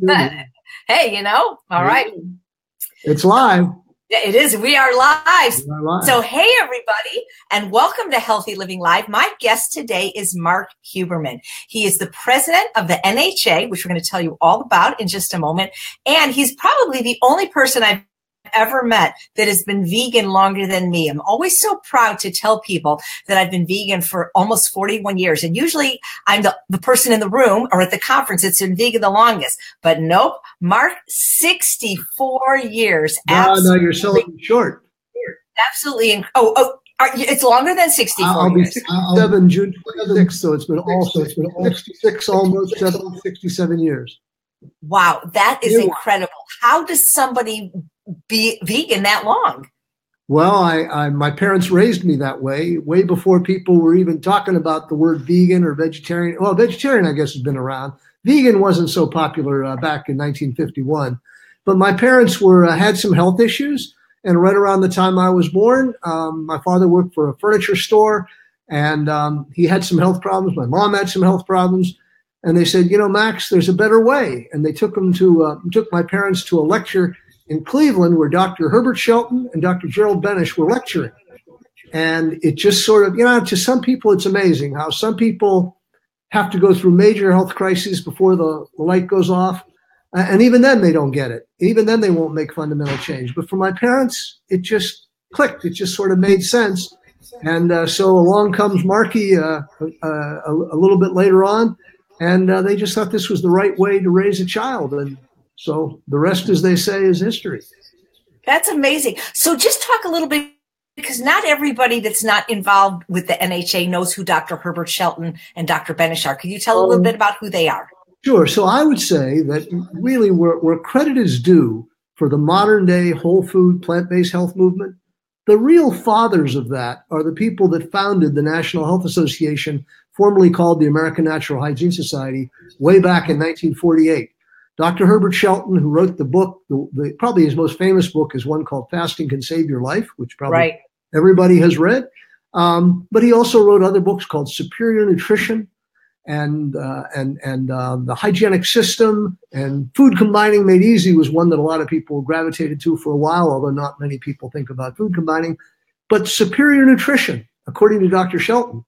Hey, all right. It's live. It is. We are live. Live. So, hey, everybody, and welcome to Healthy Living Live. My guest today is Mark Huberman. He is the president of the NHA, which we're going to tell you all about in just a moment. And he's probably the only person I've ever met that has been vegan longer than me. I'm always so proud to tell people that I've been vegan for almost 41 years. And usually I'm the person in the room or at the conference that's been vegan the longest. But nope, Mark, 64 years. No, you're selling short. Absolutely. It's longer than 64 I'll be years. 67 June 26th, so it's been 66, almost 67 years. Wow, that is incredible. How does somebody be vegan that long? Well, my parents raised me that way before people were even talking about the word vegan or vegetarian. Well, vegetarian, I guess, has been around. Vegan wasn't so popular back in 1951. But my parents had some health issues. And right around the time I was born, my father worked for a furniture store, and he had some health problems. My mom had some health problems. And they said, Max, there's a better way. And they took my parents to a lecture in Cleveland where Dr. Herbert Shelton and Dr. Gerald Benish were lecturing. And it just sort of, to some people, it's amazing how some people have to go through major health crises before the light goes off. And even then, they don't get it. Even then, they won't make fundamental change. But for my parents, it just clicked. It just sort of made sense. And so along comes Marky a little bit later on. And they just thought this was the right way to raise a child. And so the rest, as they say, is history. That's amazing. So just talk a little bit, because not everybody that's not involved with the NHA knows who Dr. Herbert Shelton and Dr. Benish are. Can you tell a little bit about who they are? Sure. So I would say that really where credit is due for the modern day whole food, plant-based health movement, the real fathers of that are the people that founded the National Health Association, formerly called the American Natural Hygiene Society, way back in 1948. Dr. Herbert Shelton, who wrote the book, probably his most famous book is one called Fasting Can Save Your Life, which probably everybody has read. But he also wrote other books called Superior Nutrition and The Hygienic System, and Food Combining Made Easy was one that a lot of people gravitated to for a while, although not many people think about food combining. But Superior Nutrition, according to Dr. Shelton,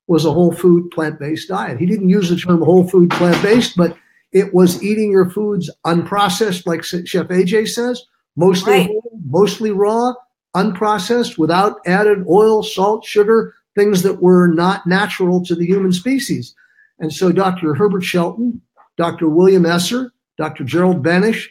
was a whole food plant-based diet. He didn't use the term whole food plant-based, but it was eating your foods unprocessed, like Chef AJ says, mostly whole, mostly raw, unprocessed, without added oil, salt, sugar, things that were not natural to the human species. And so Dr. Herbert Shelton, Dr. William Esser, Dr. Gerald Benish.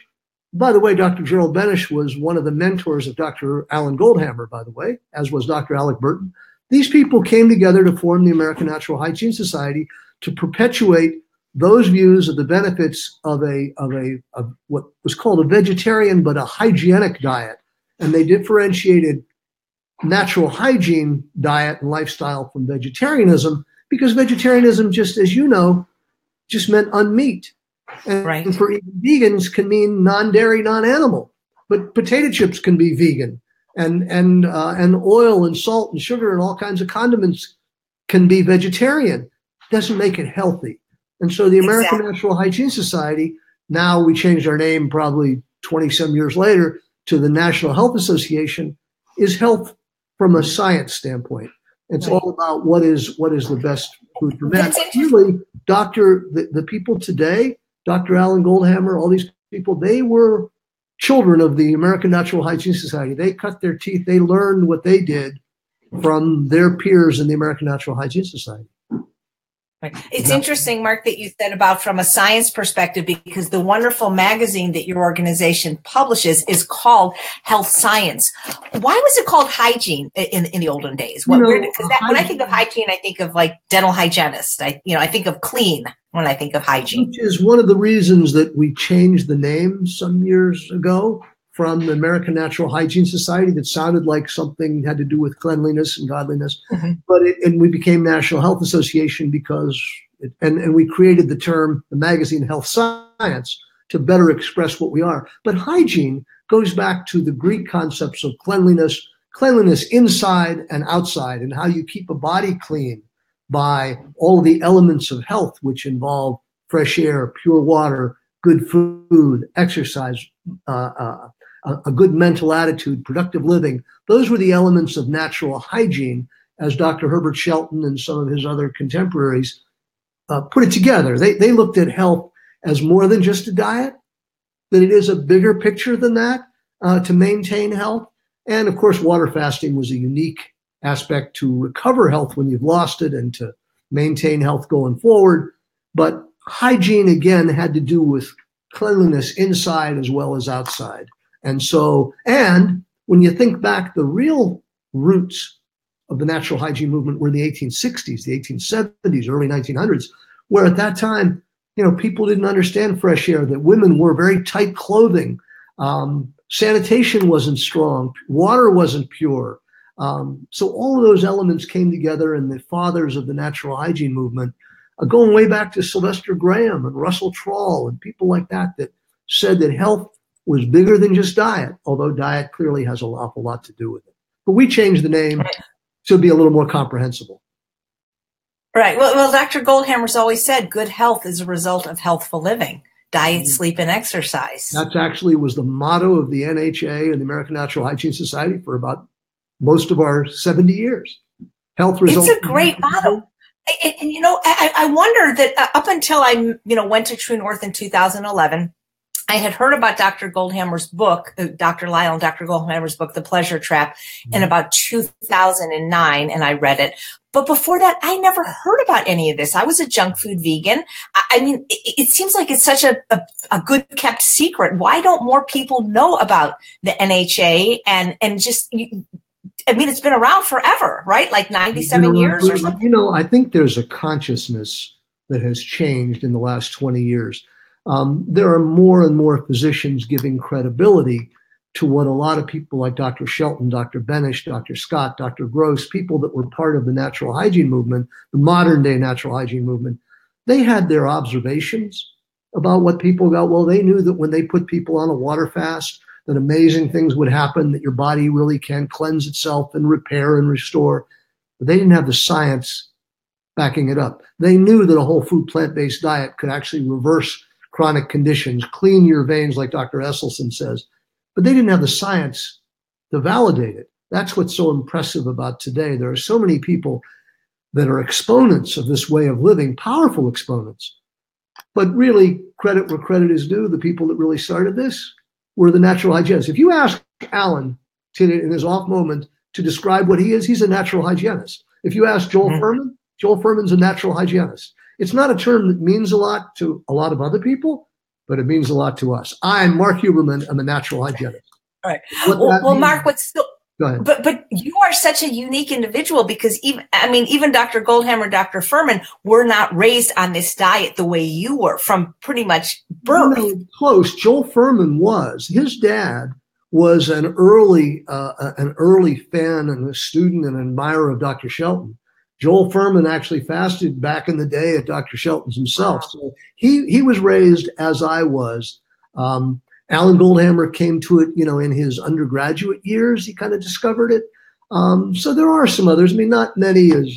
By the way, Dr. Gerald Benish was one of the mentors of Dr. Alan Goldhammer, by the way, as was Dr. Alec Burton. These people came together to form the American Natural Hygiene Society to perpetuate those views of the benefits of what was called a vegetarian but a hygienic diet. And they differentiated natural hygiene diet and lifestyle from vegetarianism, because vegetarianism, just as you know, just meant unmeat. And for even vegans can mean non-dairy, non-animal. But potato chips can be vegan, and oil and salt and sugar and all kinds of condiments can be vegetarian. Doesn't make it healthy. And so the American Natural Hygiene Society, now we changed our name probably 20-some years later to the National Health Association, is health from a science standpoint. It's all about what is the best food for men. Really, the people today, Dr. Alan Goldhammer, all these people, they were children of the American Natural Hygiene Society. They cut their teeth. They learned what they did from their peers in the American Natural Hygiene Society. It's interesting, Mark, that you said about from a science perspective, because the wonderful magazine that your organization publishes is called Health Science. Why was it called hygiene in the olden days? When I think of hygiene, I think of like dental hygienist. I think of clean when I think of hygiene. Which is one of the reasons that we changed the name some years ago from the American Natural Hygiene Society that sounded like something had to do with cleanliness and godliness. And we became National Health Association because, and we created the term, the magazine Health Science, to better express what we are. But hygiene goes back to the Greek concepts of cleanliness inside and outside, and how you keep a body clean by all of the elements of health, which involve fresh air, pure water, good food, exercise, a good mental attitude, productive living. Those were the elements of natural hygiene, as Dr. Herbert Shelton and some of his other contemporaries put it together. They looked at health as more than just a diet, that it is a bigger picture than that to maintain health. And of course, water fasting was a unique aspect to recover health when you've lost it and to maintain health going forward. But hygiene, again, had to do with cleanliness inside as well as outside. And when you think back, the real roots of the natural hygiene movement were in the 1860s, the 1870s, early 1900s, where at that time, people didn't understand fresh air, that women wore very tight clothing. Sanitation wasn't strong. Water wasn't pure. So all of those elements came together, and the fathers of the natural hygiene movement, going way back to Sylvester Graham and Russell Trawl and people like that said that health was bigger than just diet, although diet clearly has an awful lot to do with it. But we changed the name to be a little more comprehensible. Right. Well, Dr. Goldhammer's always said good health is a result of healthful living, diet, sleep, and exercise. That actually was the motto of the NHA and the American Natural Hygiene Society for about most of our 70 years. Health results. It's a great motto. And I wonder that up until I, went to True North in 2011, I had heard about Dr. Goldhammer's book, Dr. Lyle and Dr. Goldhammer's book, The Pleasure Trap, in about 2009, and I read it. But before that, I never heard about any of this. I was a junk food vegan. I mean, it seems like it's such a good kept secret. Why don't more people know about the NHA and just, it's been around forever, right? Like 97 years or something? I think there's a consciousness that has changed in the last 20 years. There are more and more physicians giving credibility to what a lot of people like Dr. Shelton, Dr. Benish, Dr. Scott, Dr. Gross, people that were part of the natural hygiene movement, the modern day natural hygiene movement, they had their observations about what people got. Well, they knew that when they put people on a water fast, that amazing things would happen, that your body really can cleanse itself and repair and restore. But they didn't have the science backing it up. They knew that a whole food plant-based diet could actually reverse chronic conditions, clean your veins, like Dr. Esselstyn says. But they didn't have the science to validate it. That's what's so impressive about today. There are so many people that are exponents of this way of living, powerful exponents. But really, credit where credit is due, the people that really started this were the natural hygienists. If you ask Alan in his off moment to describe what he is, he's a natural hygienist. If you ask Joel Furman, Joel Furman's a natural hygienist. It's not a term that means a lot to a lot of other people, but it means a lot to us. I'm Mark Huberman. I'm a natural hygienist. All right. Well, Mark, Go ahead. But you are such a unique individual because even Dr. Goldhammer, Dr. Furman were not raised on this diet the way you were from pretty much birth. Close. Joel Furman was. His dad was an early fan and a student and admirer of Dr. Shelton. Joel Furman actually fasted back in the day at Dr. Shelton's himself. Wow. So he was raised as I was. Alan Goldhammer came to it, in his undergraduate years. He kind of discovered it. So there are some others. Not many as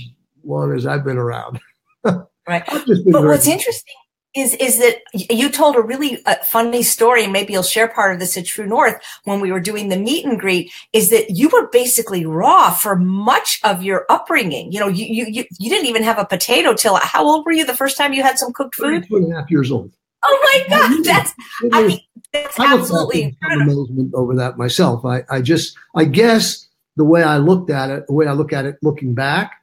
long as I've been around. Right. But what's interesting is that you told a really funny story, and maybe you'll share part of this at True North when we were doing the meet and greet, is that you were basically raw for much of your upbringing. You didn't even have a potato till, how old were you the first time you had some cooked food? 2.5 years old. Oh my God. That's absolutely incredible. Amazement over that myself. I guess the way I look at it looking back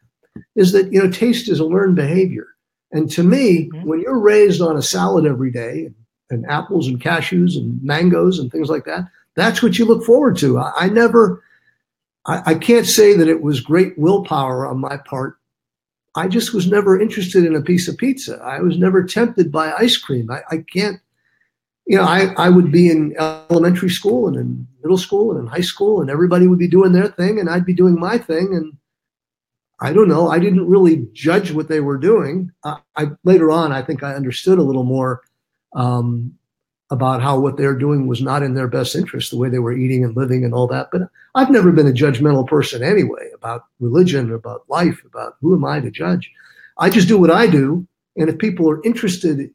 is that, taste is a learned behavior. And to me, when you're raised on a salad every day and apples and cashews and mangoes and things like that, that's what you look forward to. I can't say that it was great willpower on my part. I just was never interested in a piece of pizza. I was never tempted by ice cream. I can't, I would be in elementary school and in middle school and in high school, and everybody would be doing their thing and I'd be doing my thing. And I don't know, I didn't really judge what they were doing. Later on, I think I understood a little more about how what they're doing was not in their best interest, the way they were eating and living and all that. But I've never been a judgmental person anyway about religion, about life, about who am I to judge. I just do what I do. And if people are interested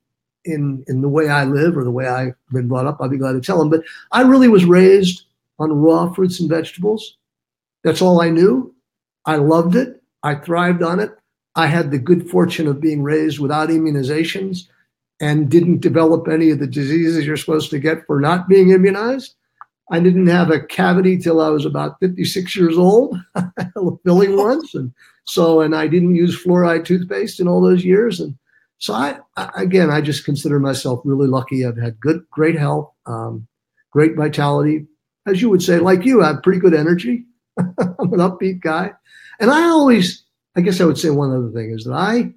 in the way I live or the way I've been brought up, I'll be glad to tell them. But I really was raised on raw fruits and vegetables. That's all I knew. I loved it. I thrived on it. I had the good fortune of being raised without immunizations and didn't develop any of the diseases you're supposed to get for not being immunized. I didn't have a cavity till I was about 56 years old, filling once. And I didn't use fluoride toothpaste in all those years. And so I just consider myself really lucky. I've had great health, great vitality. As you would say, like you, I have pretty good energy. I'm an upbeat guy. And I guess I would say one other thing is that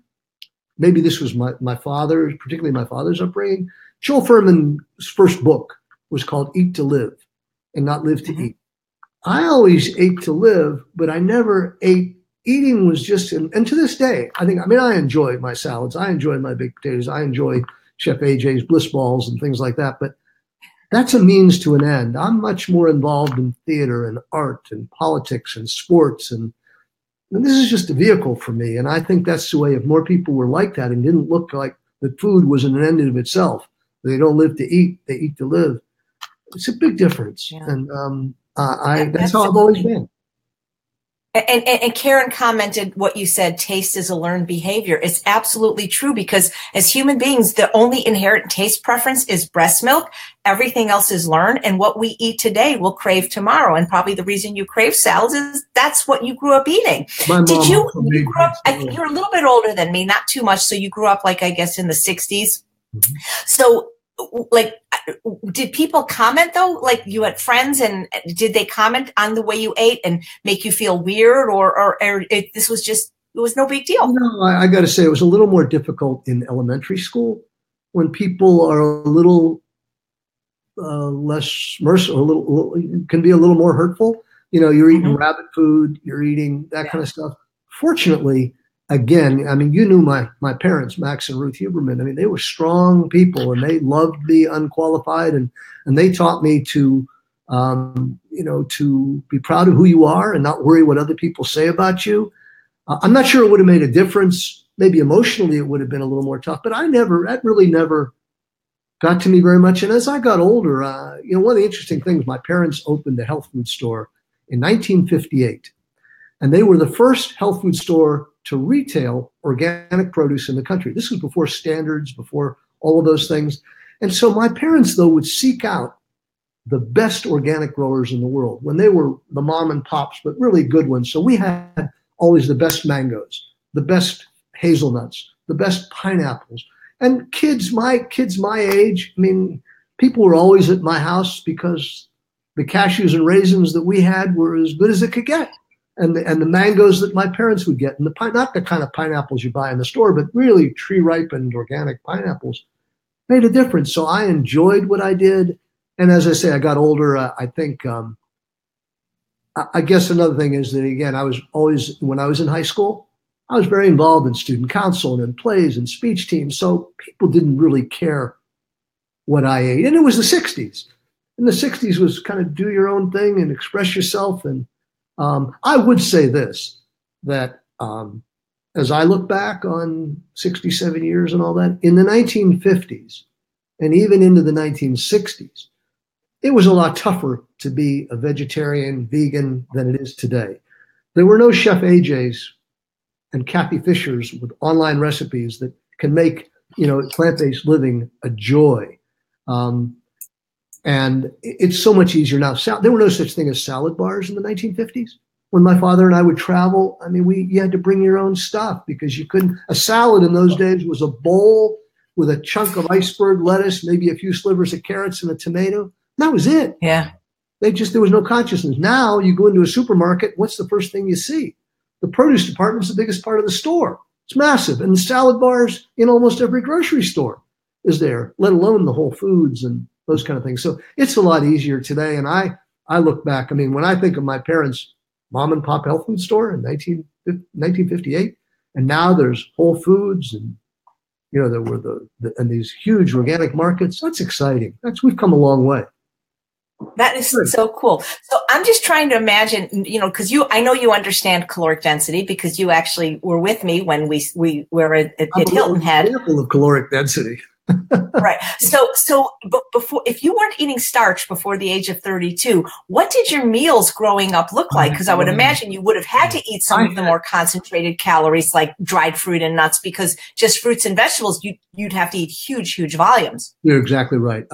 maybe this was my father's, particularly my father's upbringing. Joel Fuhrman's first book was called Eat to Live and Not Live to Eat. I always ate to live, but I never ate. Eating was just, and to this day, I enjoy my salads. I enjoy my baked potatoes. I enjoy Chef AJ's bliss balls and things like that. But that's a means to an end. I'm much more involved in theater and art and politics and sports. And this is just a vehicle for me. And I think that's the way if more people were like that and didn't look like that food was an end in of itself. They don't live to eat, they eat to live. It's a big difference. Yeah. And that's how I've always been. And Karen commented what you said, taste is a learned behavior. It's absolutely true because as human beings, the only inherent taste preference is breast milk. Everything else is learned. And what we eat today we'll crave tomorrow. And probably the reason you crave salads is that's what you grew up eating. Did you grew up, I think you're a little bit older than me, not too much. So you grew up like, I guess, in the 60s. Mm-hmm. So like, did people comment though? Like you had friends and did they comment on the way you ate and make you feel weird or it was no big deal? No, I got to say it was a little more difficult in elementary school when people are a little less merciful, can be a little more hurtful. You know, you're eating rabbit food, you're eating that kind of stuff. Fortunately, again, I mean, you knew my parents, Max and Ruth Huberman. I mean, they were strong people and they loved me unqualified. And they taught me to be proud of who you are and not worry what other people say about you. I'm not sure it would have made a difference. Maybe emotionally it would have been a little more tough, but that really never got to me very much. And as I got older, one of the interesting things, my parents opened a health food store in 1958. And they were the first health food store to retail organic produce in the country. This was before standards, before all of those things. And so my parents, though, would seek out the best organic growers in the world when they were the mom and pops, but really good ones. So we had always the best mangoes, the best hazelnuts, the best pineapples. And kids my age, I mean, people were always at my house because the cashews and raisins that we had were as good as it could get. And the mangoes that my parents would get, and not the kind of pineapples you buy in the store, but really tree-ripened organic pineapples, made a difference. So I enjoyed what I did. And as I say, I got older. I think, I guess another thing is that, again, when I was in high school, I was very involved in student council and in plays and speech teams. So people didn't really care what I ate. And it was the 60s. And the 60s was kind of do your own thing and express yourself. And I would say this, that as I look back on 67 years and all that, in the 1950s and even into the 1960s, it was a lot tougher to be a vegetarian, vegan than it is today. There were no Chef AJ's and Kathy Fisher's with online recipes that can make, plant-based living a joy. And it's so much easier now. There were no such thing as salad bars in the 1950s. When my father and I would travel, I mean, you had to bring your own stuff because you couldn't. A salad in those days was a bowl with a chunk of iceberg lettuce, maybe a few slivers of carrots and a tomato. That was it. Yeah. There was no consciousness. Now you go into a supermarket, what's the first thing you see? The produce department is the biggest part of the store. It's massive. And the salad bars in almost every grocery store is there, let alone the Whole Foods and those kind of things. So it's a lot easier today. And I look back, I mean, when I think of my parents' mom and pop health food store in 1958, and now there's Whole Foods and, there were and these huge organic markets. That's exciting. We've come a long way. That is so cool. So I'm just trying to imagine, because I know you understand caloric density because you actually were with me when we were at Hilton Head. Example of caloric density. Right. But before, if you weren't eating starch before the age of 32, what did your meals growing up look like? Because I would imagine you would have had to eat some of the more concentrated calories like dried fruit and nuts, because just fruits and vegetables, you'd have to eat huge volumes. You're exactly right.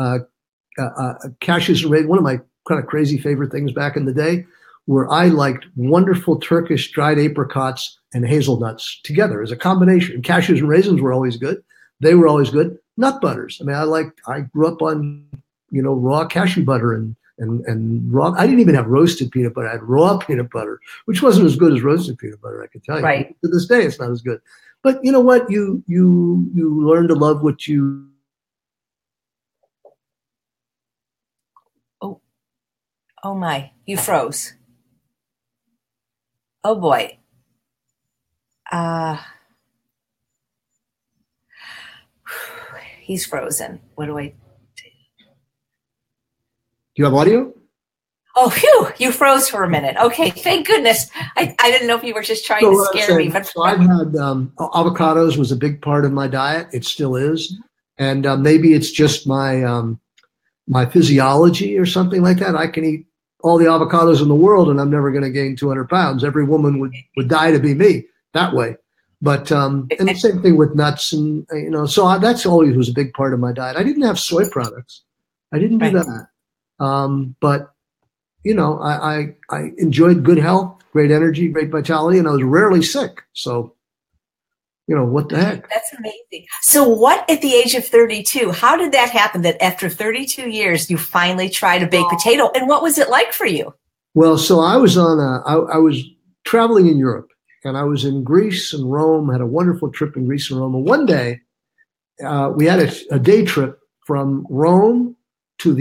Cashews and raisins, one of my kind of crazy favorite things back in the day, where I liked wonderful Turkish dried apricots and hazelnuts together as a combination. Cashews and raisins were always good. They were always good. Nut butters. I mean, I grew up on, raw cashew butter and raw. I didn't even have roasted peanut butter. I had raw peanut butter, which wasn't as good as roasted peanut butter, I can tell you. Right. To this day, it's not as good. But you know what? You learn to love what you. Oh my, you froze. Oh boy. He's frozen. What do I do? Do you have audio? Oh, phew, you froze for a minute. Okay, thank goodness. I didn't know if you were just trying to scare me. But so I've had avocados was a big part of my diet. It still is. And maybe it's just my my physiology or something like that. I can eat all the avocados in the world and I'm never going to gain 200 pounds. Every woman would die to be me that way. But and the same thing with nuts and so that's always was a big part of my diet. I didn't have soy products. I didn't do that. But I enjoyed good health, great energy, great vitality, and I was rarely sick. So what the heck? That's amazing. So what at the age of 32, how did that happen that after 32 years you finally tried a baked potato, and what was it like for you? Well, so I was I was traveling in Europe. And I was in Greece and Rome, had a wonderful trip in Greece and Rome. And one day, we had a day trip from Rome to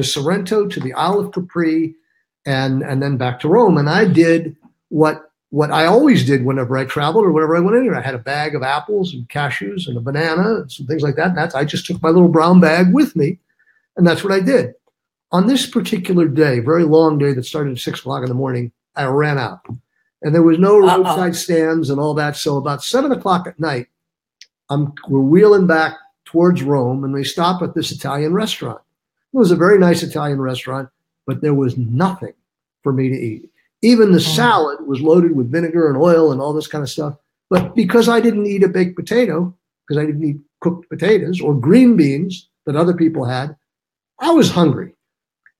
Sorrento, to the Isle of Capri, and then back to Rome. And I did what I always did whenever I traveled or whenever I went anywhere. I had a bag of apples and cashews and a banana and some things like that. And I just took my little brown bag with me, and that's what I did. On this particular day, very long day that started at 6 o'clock in the morning, I ran out. And there was no roadside stands and all that. So about 7 o'clock at night, we're wheeling back towards Rome, and we stop at this Italian restaurant. It was a very nice Italian restaurant, but there was nothing for me to eat. Even the salad was loaded with vinegar and oil and all this kind of stuff. But because I didn't eat a baked potato, because I didn't eat cooked potatoes or green beans that other people had, I was hungry.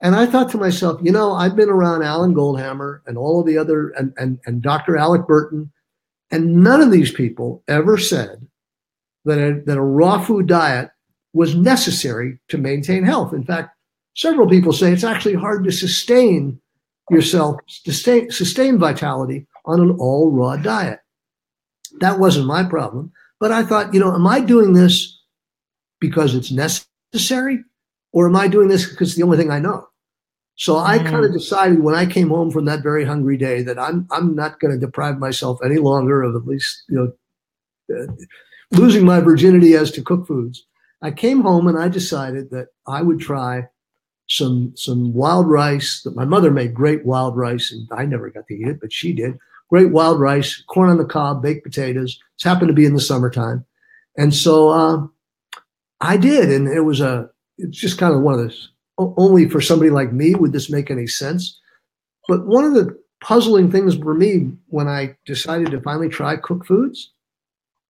And I thought to myself, I've been around Alan Goldhammer and all of the other, and Dr. Alec Burton, and none of these people ever said that a raw food diet was necessary to maintain health. In fact, several people say it's actually hard to sustain vitality on an all raw diet. That wasn't my problem. But I thought, am I doing this because it's necessary? Or am I doing this because it's the only thing I know? So I kind of decided when I came home from that very hungry day that I'm not going to deprive myself any longer of at least, losing my virginity as to cooked foods. I came home and I decided that I would try some wild rice. That my mother made great wild rice, and I never got to eat it, but she did. Great wild rice, corn on the cob, baked potatoes. It's happened to be in the summertime. And so I did. And it's just kind of one of those, only for somebody like me would this make any sense. But one of the puzzling things for me when I decided to finally try cooked foods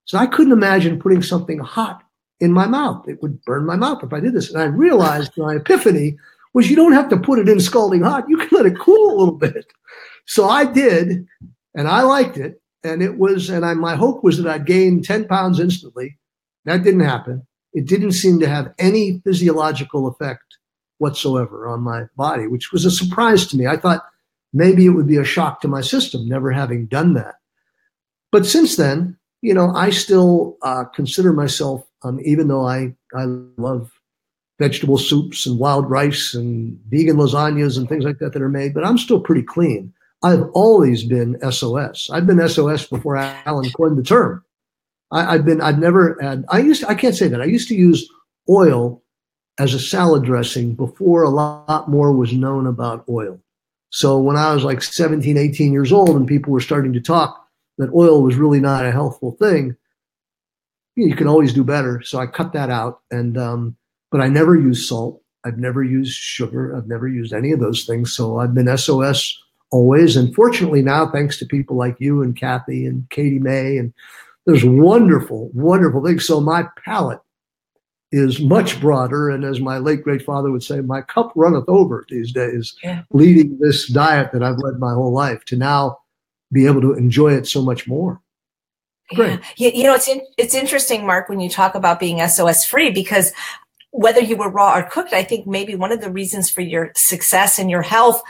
is I couldn't imagine putting something hot in my mouth. It would burn my mouth if I did this. And I realized my epiphany was you don't have to put it in scalding hot. You can let it cool a little bit. So I did, and I liked it. And my hope was that I'd gain 10 pounds instantly. That didn't happen. It didn't seem to have any physiological effect whatsoever on my body, which was a surprise to me. I thought maybe it would be a shock to my system, never having done that. But since then, I still consider myself, even though I love vegetable soups and wild rice and vegan lasagnas and things like that are made, but I'm still pretty clean. I've always been SOS. I've been SOS before Alan coined the term. I can't say that. I used to use oil as a salad dressing before a lot more was known about oil. So when I was like 17, 18 years old and people were starting to talk that oil was really not a healthful thing, you can always do better. So I cut that out. And but I never use salt. I've never used sugar. I've never used any of those things. So I've been SOS always. And fortunately now, thanks to people like you and Kathy and Katie May, and there's wonderful, wonderful things. So my palate is much broader. And as my late great father would say, my cup runneth over these days, leading this diet that I've led my whole life to now be able to enjoy it so much more. Great. Yeah. You know, it's interesting, Mark, when you talk about being SOS free, because whether you were raw or cooked, I think maybe one of the reasons for your success and your health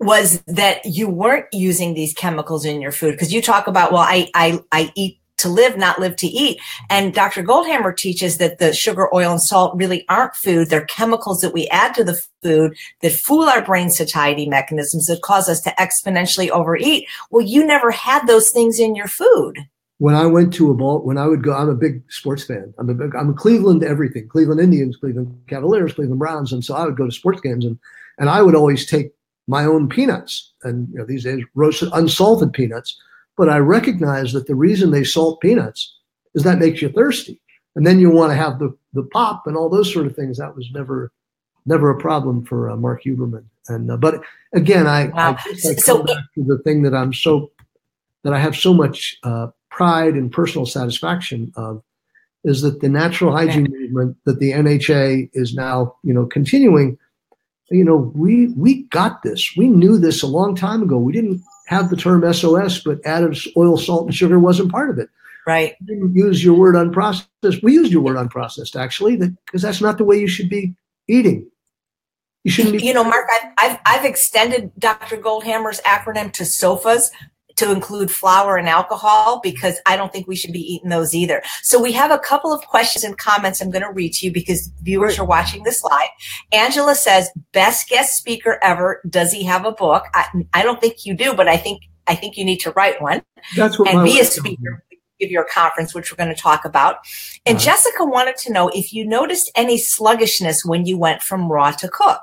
was that you weren't using these chemicals in your food. Because you talk about, well, I eat to live, not live to eat. And Dr. Goldhammer teaches that the sugar, oil, and salt really aren't food. They're chemicals that we add to the food that fool our brain satiety mechanisms that cause us to exponentially overeat. Well, you never had those things in your food. When I went to when I would go, I'm a big sports fan. I'm a Cleveland everything, Cleveland Indians, Cleveland Cavaliers, Cleveland Browns. And so I would go to sports games and I would always take my own peanuts, and these days roasted unsalted peanuts. But I recognize that the reason they salt peanuts is that makes you thirsty. And then you want to have the pop and all those sort of things. That was never a problem for Mark Huberman. And but again, I come back to the thing that I have so much pride and personal satisfaction of, is that the natural hygiene movement that the NHA is now continuing. We got this. We knew this a long time ago. We didn't have the term SOS, but added oil, salt, and sugar wasn't part of it. Right. We didn't use your word unprocessed. We used your word unprocessed, actually, because that's not the way you should be eating. You shouldn't be. Mark, I've extended Dr. Goldhammer's acronym to SOFAs to include flour and alcohol, because I don't think we should be eating those either. So we have a couple of questions and comments I'm going to read to you because viewers are watching this live. Angela says, best guest speaker ever. Does he have a book? I don't think you do, but I think you need to write one. That's what. And be a speaker. Give your conference, which we're going to talk about. And Jessica wanted to know if you noticed any sluggishness when you went from raw to cook.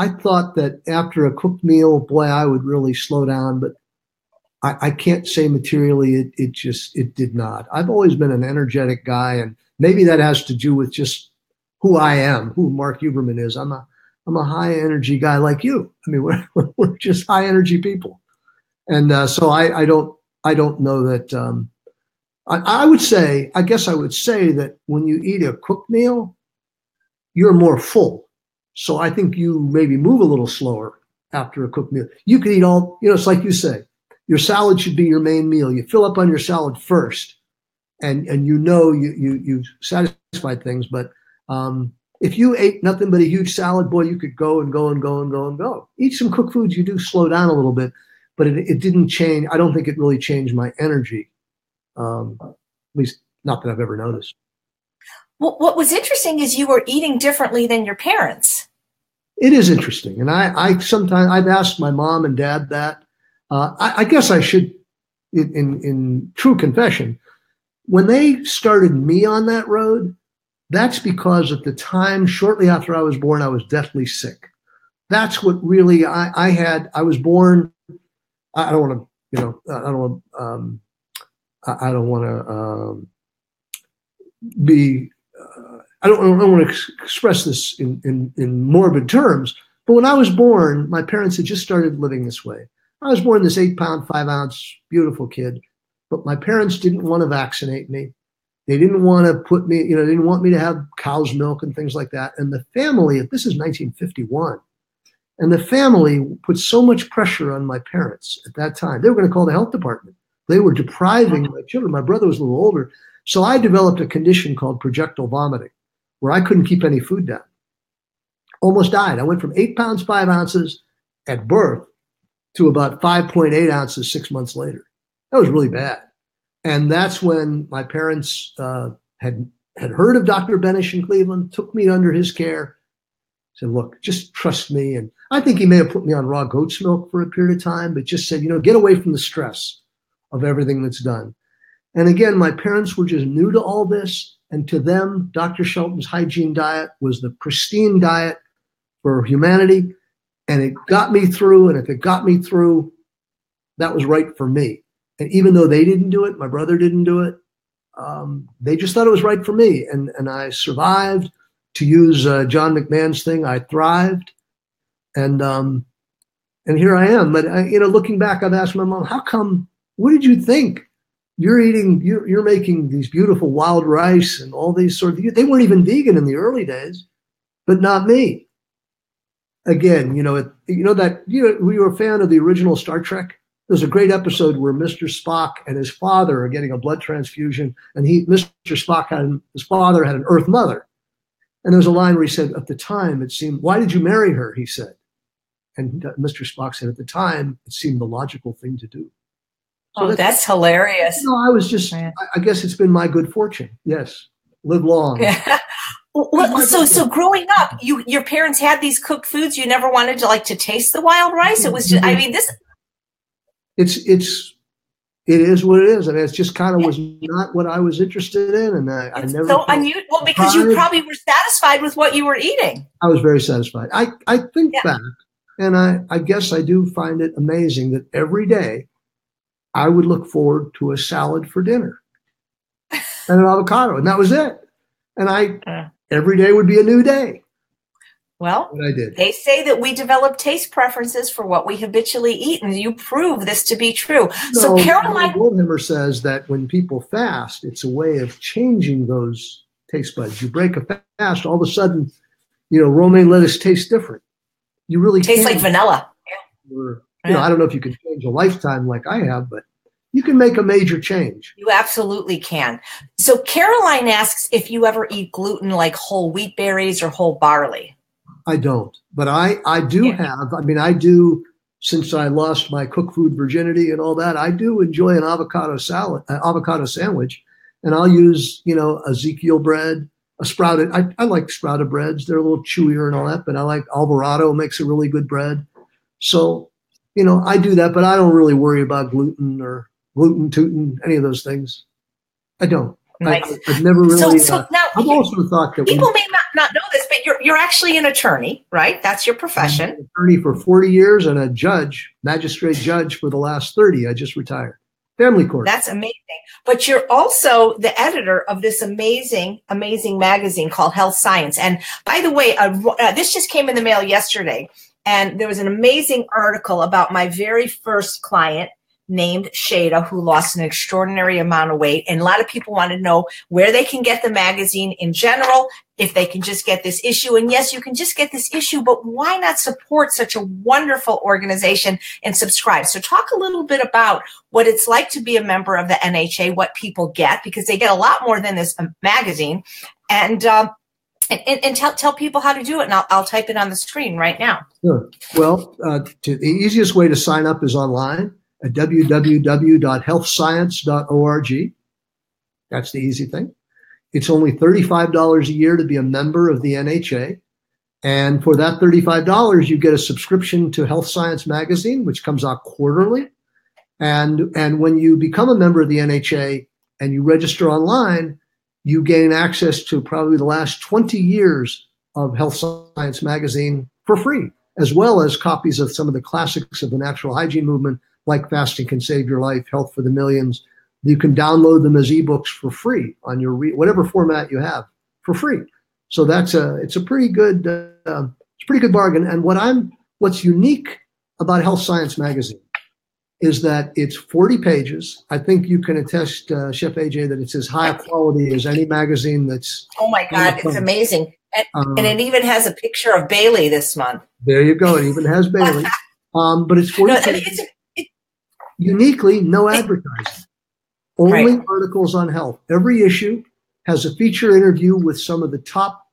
I thought that after a cooked meal, boy, I would really slow down, but I can't say materially it did not. I've always been an energetic guy, and maybe that has to do with just who I am, who Mark Huberman is. I'm a high energy guy like you. I mean, we're just high energy people, and so I don't know that. I guess I would say that when you eat a cooked meal, you're more full. So I think you maybe move a little slower after a cooked meal. You could eat it's like you say, your salad should be your main meal. You fill up on your salad first, and you've satisfied things. But if you ate nothing but a huge salad, boy, you could go and go and go and go and go. Eat some cooked foods, you do slow down a little bit, but it didn't change. I don't think it really changed my energy, at least not that I've ever noticed. Well, what was interesting is you were eating differently than your parents. It is interesting. And I sometimes I've asked my mom and dad that. I guess I should, in true confession, when they started me on that road, that's because at the time, shortly after I was born, I was deathly sick. That's what really I was born. I don't want to express this in morbid terms, but when I was born, my parents had just started living this way. I was born this 8-pound, 5-ounce, beautiful kid, but my parents didn't want to vaccinate me. They didn't want to put me, they didn't want me to have cow's milk and things like that. And the family, this is 1951, and the family put so much pressure on my parents at that time. They were going to call the health department. They were depriving my children. My brother was a little older. So I developed a condition called projectile vomiting, where I couldn't keep any food down. Almost died. I went from 8 pounds, 5 ounces at birth to about 5.8 ounces 6 months later. That was really bad. And that's when my parents had heard of Dr. Benish in Cleveland, took me under his care, said, look, just trust me. And I think he may have put me on raw goat's milk for a period of time, but just said, get away from the stress of everything that's done. And again, my parents were just new to all this. And to them, Dr. Shelton's hygiene diet was the pristine diet for humanity. And it got me through. And if it got me through, that was right for me. And even though they didn't do it, my brother didn't do it, they just thought it was right for me. And I survived. To use John McMahon's thing, I thrived. And here I am. But, looking back, I've asked my mom, how come, what did you think? You're making these beautiful wild rice and all these they weren't even vegan in the early days, but not me. Again, were you a fan of the original Star Trek? There's a great episode where Mr. Spock and his father are getting a blood transfusion, and his father had an Earth mother. And there's a line where he said, at the time, it seemed, why did you marry her? He said. And Mr. Spock said, at the time, it seemed the logical thing to do. So that's hilarious. I was just, I guess it's been my good fortune. Yes. Live long. Yeah. Well, so growing up, your parents had these cooked foods. You never wanted to taste the wild rice. It was just, this. It is what it is. It's just kind of was not what I was interested in. And I never. So unusual because you probably were satisfied with what you were eating. I was very satisfied. I think back, and I guess I do find it amazing that every day I would look forward to a salad for dinner and an avocado, and that was it. And every day would be a new day. Well, they say that we develop taste preferences for what we habitually eat, and you prove this to be true. So Caroline Goldhammer says that when people fast, it's a way of changing those taste buds. You break a fast, all of a sudden, romaine lettuce tastes different. You really tastes like vanilla. I don't know if you can change a lifetime like I have, but you can make a major change. You absolutely can. So Caroline asks if you ever eat gluten like whole wheat berries or whole barley. I don't, but I do have, I do, since I lost my cooked food virginity and all that, I do enjoy an avocado sandwich, and I'll use, Ezekiel bread, a sprouted, I like sprouted breads. They're a little chewier and all that, but I like Alvarado makes a really good bread. So, I do that, but I don't really worry about gluten or gluten, any of those things. I don't. Nice. I've never really. So now, I've also thought that people may not know this, but you're actually an attorney, right? That's your profession. I'm an attorney for 40 years and a magistrate judge for the last 30. I just retired. Family court. That's amazing. But you're also the editor of this amazing magazine called Health Science. And by the way, this just came in the mail yesterday, and there was an amazing article about my very first client, named Shada, who lost an extraordinary amount of weight. And a lot of people want to know where they can get the magazine in general, if they can just get this issue. And yes, you can just get this issue, but why not support such a wonderful organization and subscribe? So talk a little bit about what it's like to be a member of the NHA, what people get, because they get a lot more than this magazine. And tell people how to do it, and I'll type it on the screen right now. Sure. Well, the easiest way to sign up is online at www.healthscience.org. That's the easy thing. It's only $35 a year to be a member of the NHA. And for that $35, you get a subscription to Health Science Magazine, which comes out quarterly. And when you become a member of the NHA and you register online, you gain access to probably the last 20 years of Health Science Magazine for free, as well as copies of some of the classics of the natural hygiene movement, like Fasting Can Save Your Life, Health for the Millions. You can download them as ebooks for free on your whatever format you have for free. So it's a pretty good bargain. And what's unique about Health Science Magazine is that it's 40 pages. I think you can attest, Chef AJ, that it's as high quality as any magazine that's. Oh my God, it's amazing. And it even has a picture of Bailey this month. There you go. It even has Bailey. But it's 40 pages. Uniquely, no advertising, only articles on health. Every issue has a feature interview with some of the top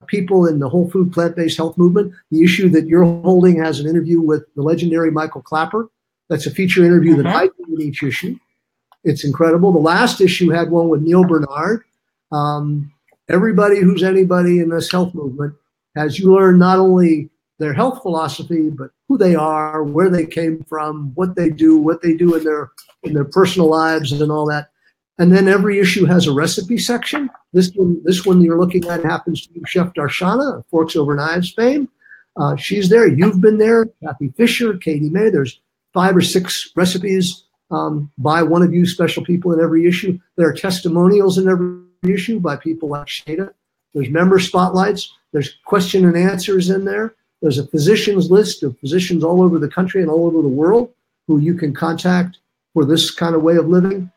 people in the whole food plant-based health movement. The issue that you're holding has an interview with the legendary Michael Clapper. That's a feature interview that I do in each issue. It's incredible. The last issue had one with Neil Bernard. Everybody who's anybody in this health movement, as you learn not only their health philosophy, but who they are, where they came from, what they do in their personal lives and all that. And then every issue has a recipe section. This one you're looking at happens to be Chef Darshana, Forks Over Knives fame. She's there. You've been there. Kathy Fisher, Katie May. There's 5 or 6 recipes by one of you special people in every issue. There are testimonials in every issue by people like Shada. There's member spotlights. There's question and answers in there. There's a physicians list of physicians all over the country and all over the world who you can contact for this kind of way of living.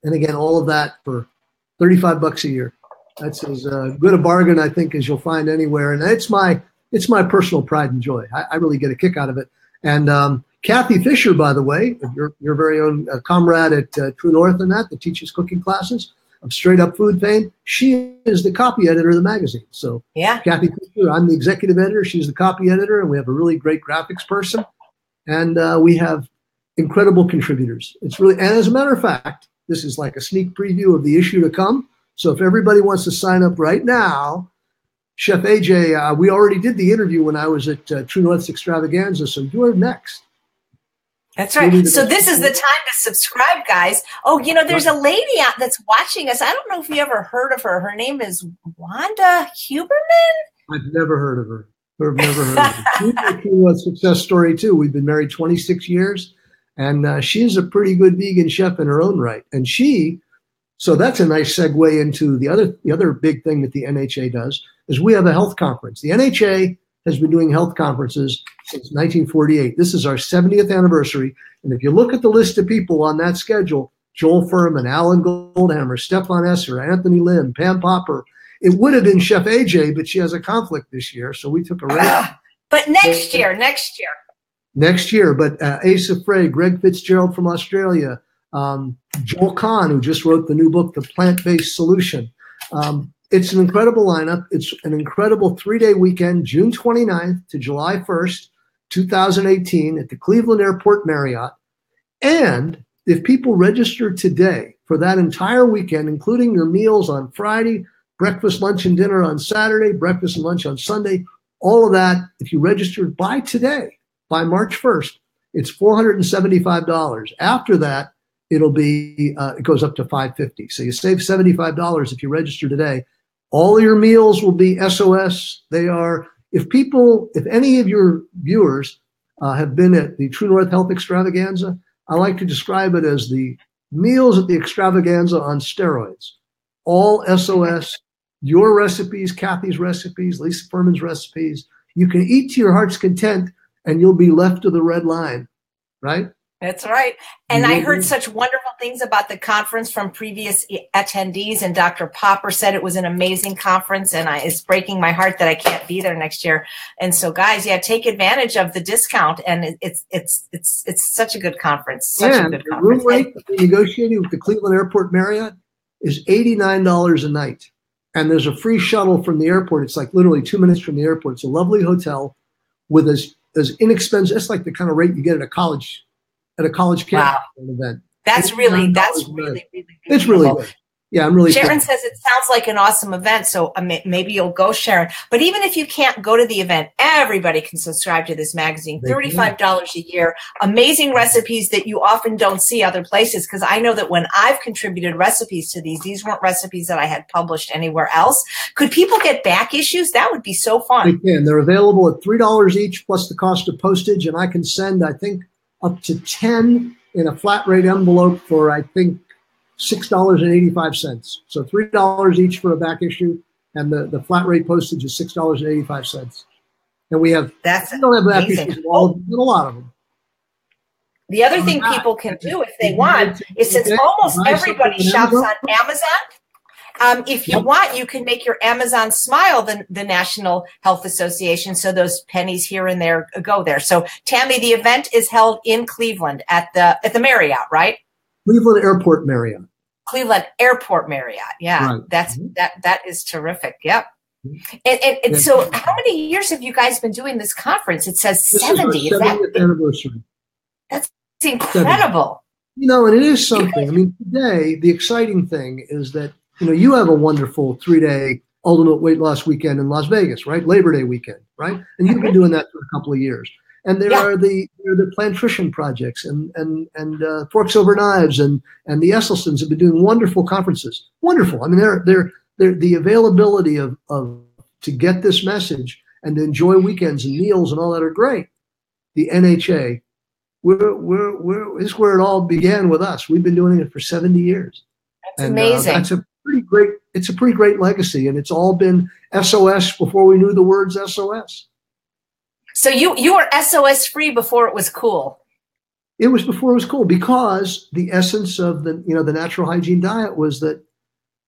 And again, all of that for $35 a year. That's as good a bargain, I think, as you'll find anywhere. And it's my personal pride and joy. I really get a kick out of it. And Kathy Fisher, by the way, your very own comrade at True North and that teaches cooking classes of Straight Up Food fame, she is the copy editor of the magazine. So yeah, Kathy Fisher, I'm the executive editor. She's the copy editor, and we have a really great graphics person. And we have incredible contributors. It's really, and as a matter of fact, this is like a sneak preview of the issue to come. So if everybody wants to sign up right now, Chef AJ, we already did the interview when I was at True North's Extravaganza, so you're next. That's right. So this is the time to subscribe, guys. Oh, there's a lady out that's watching us. I don't know if you ever heard of her. Her name is Wanda Huberman. I've never heard of her. I've never heard of her. She's a True North success story, too. We've been married 26 years, and she's a pretty good vegan chef in her own right. And so that's a nice segue into the other big thing that the NHA does is we have a health conference. The NHA has been doing health conferences since 1948. This is our 70th anniversary. And if you look at the list of people on that schedule, Joel Furman, Alan Goldhammer, Stefan S, Anthony Lynn, Pam Popper, it would have been Chef AJ, but she has a conflict this year. So we took a race. But next year. But Asa Frey, Greg Fitzgerald from Australia, Joel Kahn, who just wrote the new book, The Plant-Based Solution. It's an incredible lineup. It's an incredible 3-day weekend, June 29th to July 1st, 2018 at the Cleveland Airport Marriott. And if people register today for that entire weekend, including your meals on Friday, breakfast, lunch, and dinner on Saturday, breakfast and lunch on Sunday, all of that, if you registered by today, by March 1st, it's $475. After that, it'll be, it goes up to $550. So you save $75 if you register today. All your meals will be SOS. They are, if any of your viewers have been at the True North Health Extravaganza, I like to describe it as the meals at the extravaganza on steroids. All SOS, your recipes, Kathy's recipes, Lisa Furman's recipes. You can eat to your heart's content and you'll be left to the red line, right? That's right. And I heard such wonderful things about the conference from previous attendees. And Dr. Popper said it was an amazing conference. And it's breaking my heart that I can't be there next year. And so, guys, take advantage of the discount. And it's such a good conference. Such a good conference. The room rate that we negotiated with the Cleveland Airport Marriott is $89 a night. And there's a free shuttle from the airport. It's like literally 2 minutes from the airport. It's a lovely hotel with as inexpensive. It's like the kind of rate you get at a college campus event. That's really beautiful. It's really good. Yeah, I'm really. Sharon says it sounds like an awesome event, so maybe you'll go, Sharon. But even if you can't go to the event, everybody can subscribe to this magazine. $35 a year. Amazing recipes that you often don't see other places. Because I know that when I've contributed recipes to these weren't recipes that I had published anywhere else. Could people get back issues? That would be so fun. They can. They're available at $3 each plus the cost of postage, and I can send, I think, up to 10 in a flat rate envelope for, I think, $6.85. So $3 each for a back issue, and the flat rate postage is $6.85. And we have, we don't have back issues, a lot of them. The other thing people can do if they want is, since almost everybody shops on Amazon, if you want, you can make your Amazon Smile the National Health Association, so those pennies here and there go there. So, Tammy, the event is held in Cleveland at the Marriott, right? Cleveland Airport Marriott. Cleveland Airport Marriott. Yeah, right. That is terrific. Yep. And so, how many years have you guys been doing this conference? It says 70. Is our 70th anniversary. That's incredible. 70. And it is something. I mean, today the exciting thing is that you have a wonderful 3-day ultimate weight loss weekend in Las Vegas, right? Labor Day weekend, right? And you've been doing that for a couple of years. And there are the Plantrition projects and Forks Over Knives and the Esselsons have been doing wonderful conferences. Wonderful. I mean, they're the availability of to get this message and to enjoy weekends and meals and all that are great. The NHA This is where it all began with us. We've been doing it for 70 years. That's amazing. That's a pretty great legacy. And it's all been SOS before we knew the words SOS. So you were SOS free before it was cool. It was before it was cool, because the essence of the natural hygiene diet was that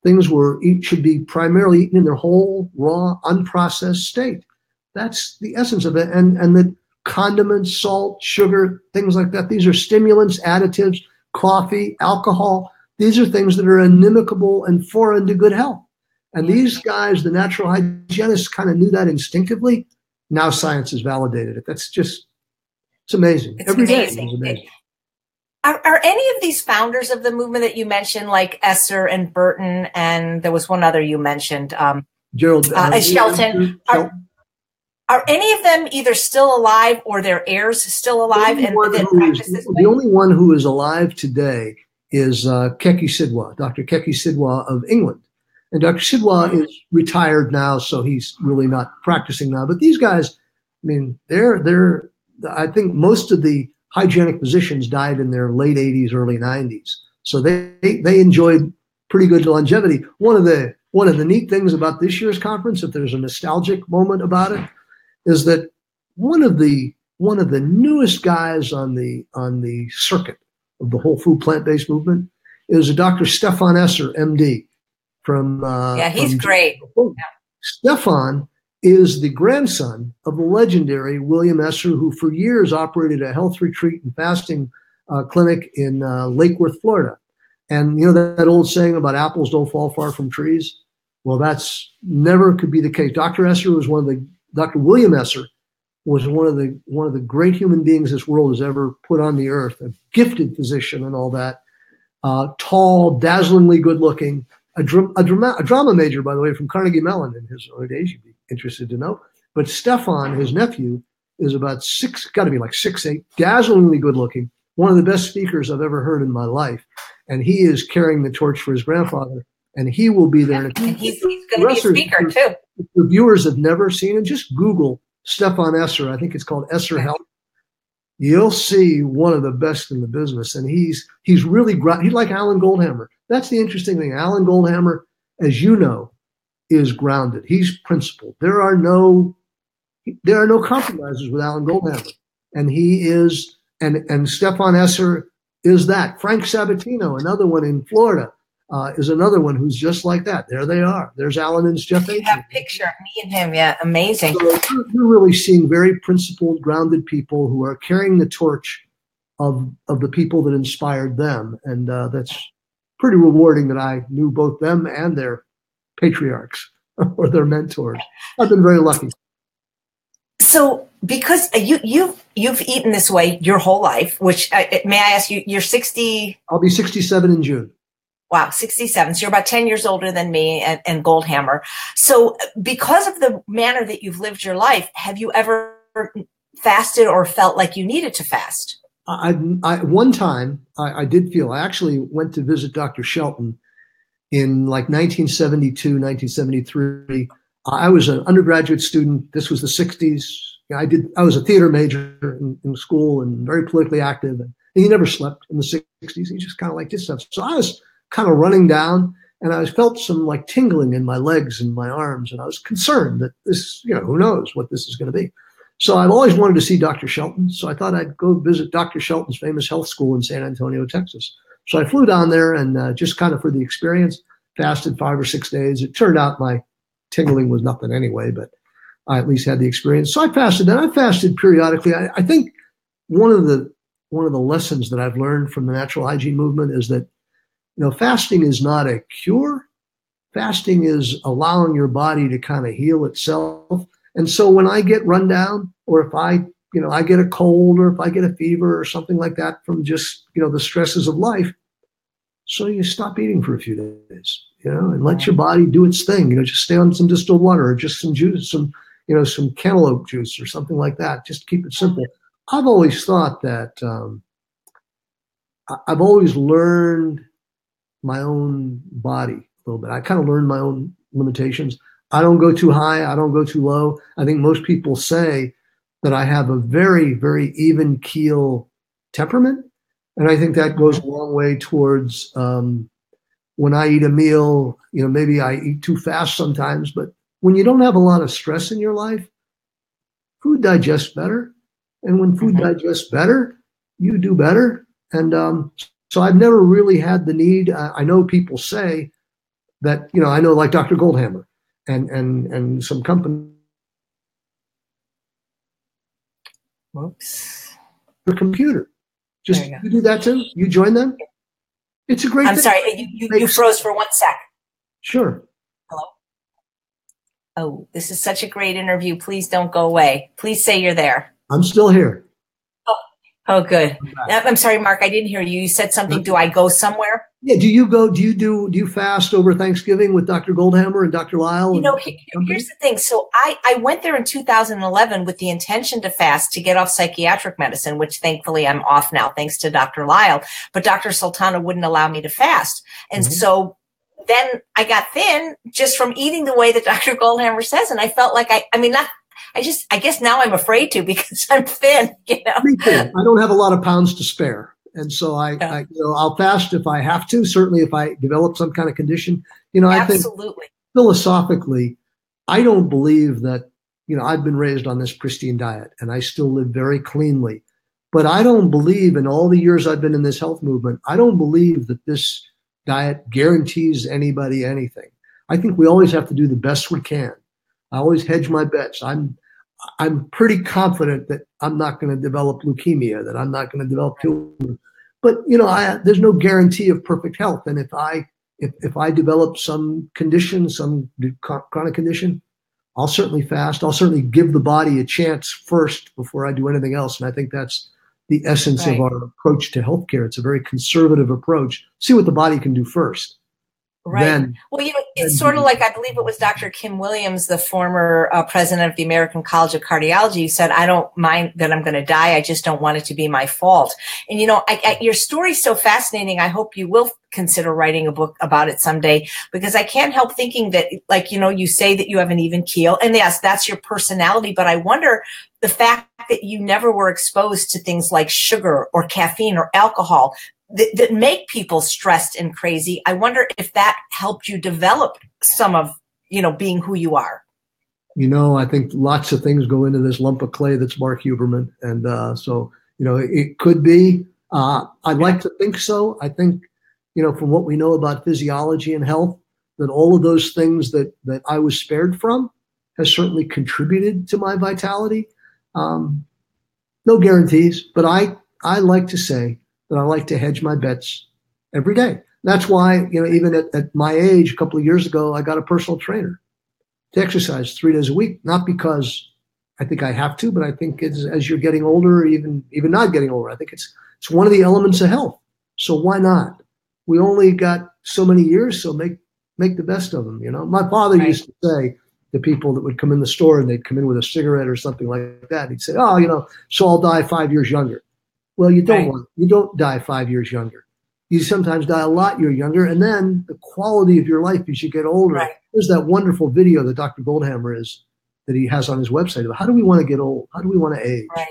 things should be primarily eaten in their whole, raw, unprocessed state. That's the essence of it. And the condiments, salt, sugar, things like that, these are stimulants, additives, coffee, alcohol. These are things that are inimical and foreign to good health. And these guys, the natural hygienists, kind of knew that instinctively. Now science has validated it. It's amazing. Every day is amazing. Are any of these founders of the movement that you mentioned, like Esser and Burton, and there was one other you mentioned, Gerald Shelton, are any of them either still alive or their heirs still alive? The only one who is alive today is Keki Sidhwa, Dr. Keki Sidhwa of England. And Dr. Sidhwa is retired now, so he's really not practicing now. But these guys, I mean, I think most of the hygienic physicians died in their late 80s, early 90s. So they enjoyed pretty good longevity. One of the neat things about this year's conference, if there's a nostalgic moment about it, is that one of the newest guys on the circuit of the whole food plant-based movement is a Dr. Stefan S, MD. He's great. Yeah. Stefan is the grandson of the legendary William Esser, who for years operated a health retreat and fasting clinic in Lake Worth, Florida. And that old saying about apples don't fall far from trees? Well, that's never could be the case. Dr. William Esser was one of the great human beings this world has ever put on the earth, a gifted physician and all that, tall, dazzlingly good looking, a drama major, by the way, from Carnegie Mellon in his early days, you'd be interested to know. But Stefan, his nephew, is about got to be like 6'8", dazzlingly good looking, one of the best speakers I've ever heard in my life. And he is carrying the torch for his grandfather, and he will be there. And he's going to be a speaker too. If the viewers have never seen him, just Google Stefan Esser. I think it's called Esser Health. You'll see one of the best in the business. And he's really, he's like Alan Goldhammer. That's the interesting thing. Alan Goldhammer, as you know, is grounded. He's principled. There are no compromises with Alan Goldhammer. And he is, and Stefan Esser is that. Frank Sabatino, another one in Florida, is another one who's just like that. There they are. There's Alan and Jeff. You have a picture of me and him. Yeah, amazing. So you're really seeing very principled, grounded people who are carrying the torch of the people that inspired them. And that's pretty rewarding that I knew both them and their patriarchs or their mentors. I've been very lucky. So because you've eaten this way your whole life, which may I ask you, you're 60? I'll be 67 in June. Wow, 67. So you're about 10 years older than me and Goldhammer. So because of the manner that you've lived your life, have you ever fasted or felt like you needed to fast? One time I did feel, I actually went to visit Dr. Shelton in like 1972, 1973. I was an undergraduate student. This was the 60s. I was a theater major in school and very politically active. And he never slept in the 60s. He just kind of liked his stuff. So I was kind of running down, and I felt some like tingling in my legs and my arms, and I was concerned that this, who knows what this is going to be. So I've always wanted to see Dr. Shelton, so I thought I'd go visit Dr. Shelton's famous health school in San Antonio, Texas. So I flew down there and just kind of for the experience, fasted 5 or 6 days. It turned out my tingling was nothing anyway, but I at least had the experience. So I fasted, and I fasted periodically. I think one of the lessons that I've learned from the natural hygiene movement is that fasting is not a cure. Fasting is allowing your body to kind of heal itself. And so when I get run down, or if I get a cold, or if I get a fever or something like that from just, the stresses of life, so you stop eating for a few days, and let your body do its thing. Just stay on some distilled water or just some juice, some cantaloupe juice or something like that. Just keep it simple. I've always thought that I've always learned my own body a little bit. I kind of learned my own limitations. I don't go too high. I don't go too low. I think most people say that I have a very, very even keel temperament. And I think that goes a long way towards when I eat a meal, maybe I eat too fast sometimes, but when you don't have a lot of stress in your life, food digests better. And when food digests better, you do better. And so I've never really had the need. I know people say that, I know like Dr. Goldhammer and some company. Whoops. The computer. Just you do that too? You join them? It's a great I'm thing. sorry, you froze for 1 sec. Sure. Hello? Oh, this is such a great interview. Please don't go away. Please say you're there. I'm still here. Oh, good. I'm sorry, Mark, I didn't hear you. You said something. Do I go somewhere? Yeah. Do you fast over Thanksgiving with Dr. Goldhammer and Dr. Lyle? Here's the thing. So I went there in 2011 with the intention to fast to get off psychiatric medicine, which thankfully I'm off now, thanks to Dr. Lyle. But Dr. Sultana wouldn't allow me to fast. And so then I got thin just from eating the way that Dr. Goldhammer says. And I felt like I guess now I'm afraid to because I'm thin, Me too. I don't have a lot of pounds to spare. And so I'll fast if I have to, certainly if I develop some kind of condition. I think philosophically, I don't believe that, I've been raised on this pristine diet and I still live very cleanly. But I don't believe in all the years I've been in this health movement, I don't believe that this diet guarantees anybody anything. I think we always have to do the best we can. I always hedge my bets. I'm pretty confident that I'm not going to develop leukemia, that I'm not going to develop tumor. But there's no guarantee of perfect health. And if I develop some condition, some chronic condition, I'll certainly fast. I'll certainly give the body a chance first before I do anything else. And I think that's the essence of our approach to healthcare. It's a very conservative approach. See what the body can do first. Right. It's sort of like, I believe it was Dr. Kim Williams, the former president of the American College of Cardiology, who said, I don't mind that I'm going to die. I just don't want it to be my fault. And, your story's so fascinating. I hope you will consider writing a book about it someday, because I can't help thinking that, you say that you have an even keel. And yes, that's your personality. But I wonder the fact that you never were exposed to things like sugar or caffeine or alcohol that make people stressed and crazy. I wonder if that helped you develop some of, being who you are. I think lots of things go into this lump of clay that's Mark Huberman. And so, it could be. I'd like to think so. I think, from what we know about physiology and health, that all of those things that I was spared from has certainly contributed to my vitality. No guarantees, but I like to say that I like to hedge my bets every day. That's why, even at my age, a couple of years ago, I got a personal trainer to exercise 3 days a week, not because I think I have to, but I think it's, as you're getting older, even not getting older, I think it's one of the elements of health. So why not? We only got so many years, so make the best of them. My father used to say to people that would come in the store and they'd come in with a cigarette or something like that, he'd say, so I'll die 5 years younger. Well, you don't die 5 years younger. You sometimes die a lot younger, and then the quality of your life as you get older. Right. There's that wonderful video that Dr. Goldhammer that he has on his website about how do we want to get old? How do we want to age? Right.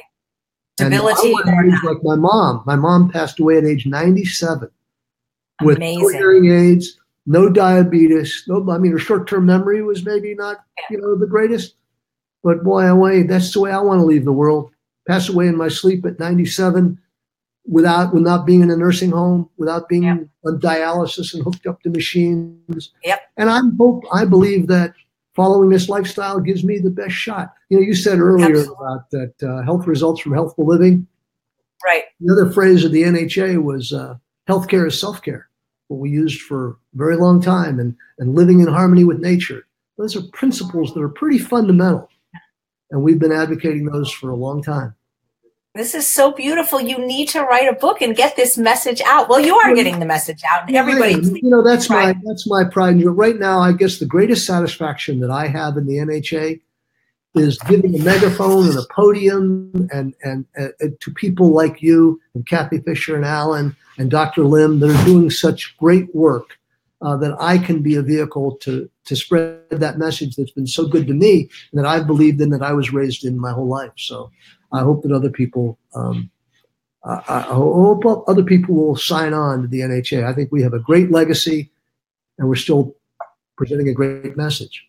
Debilitating or not. Like my mom. My mom passed away at age 97 with no hearing aids, no diabetes. Her short-term memory was maybe not, the greatest. But boy, oh boy, that's the way I want to leave the world. Pass away in my sleep at 97 without being in a nursing home, without being on dialysis and hooked up to machines. Yep. And I believe that following this lifestyle gives me the best shot. You said earlier about that health results from healthful living. Right. The other phrase of the NHA was healthcare is self-care, what we used for a very long time, and living in harmony with nature. Those are principles that are pretty fundamental. And we've been advocating those for a long time. This is so beautiful. You need to write a book and get this message out. Well, you are getting the message out. And everybody, that's my pride. And right now, I guess the greatest satisfaction that I have in the NHA is giving a megaphone and a podium and to people like you and Kathy Fisher and Alan and Dr. Lim that are doing such great work that I can be a vehicle to spread that message that's been so good to me and that I've believed in, that I was raised in my whole life. So I hope that other people I hope other people will sign on to the NHA. I think we have a great legacy, and we're still presenting a great message.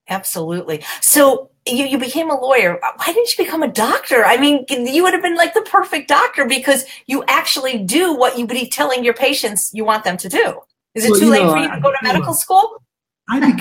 Absolutely. So you became a lawyer. Why didn't you become a doctor? I mean, you would have been like the perfect doctor because you actually do what you would be telling your patients you want them to do. Is it too late for you to go to medical school? I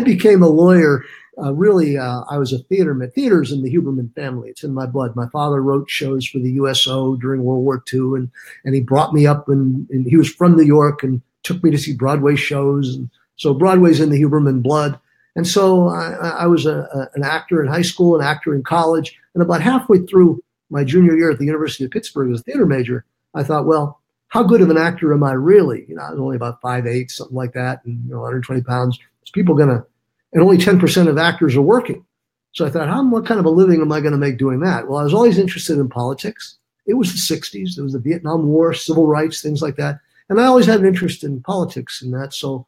became a lawyer. I was a theaterman. Theater's in the Huberman family. It's in my blood. My father wrote shows for the USO during World War II, and he brought me up, and he was from New York and took me to see Broadway shows. And so Broadway's in the Huberman blood. And so I was an actor in high school, an actor in college, and about halfway through my junior year at the University of Pittsburgh as a theater major, I thought, well, how good of an actor am I really? I was only about 5'8", something like that, and 120 pounds. Is people gonna? And only 10% of actors are working. So I thought, what kind of a living am I going to make doing that? Well, I was always interested in politics. It was the 60s. There was the Vietnam War, civil rights, things like that. And I always had an interest in politics and that. So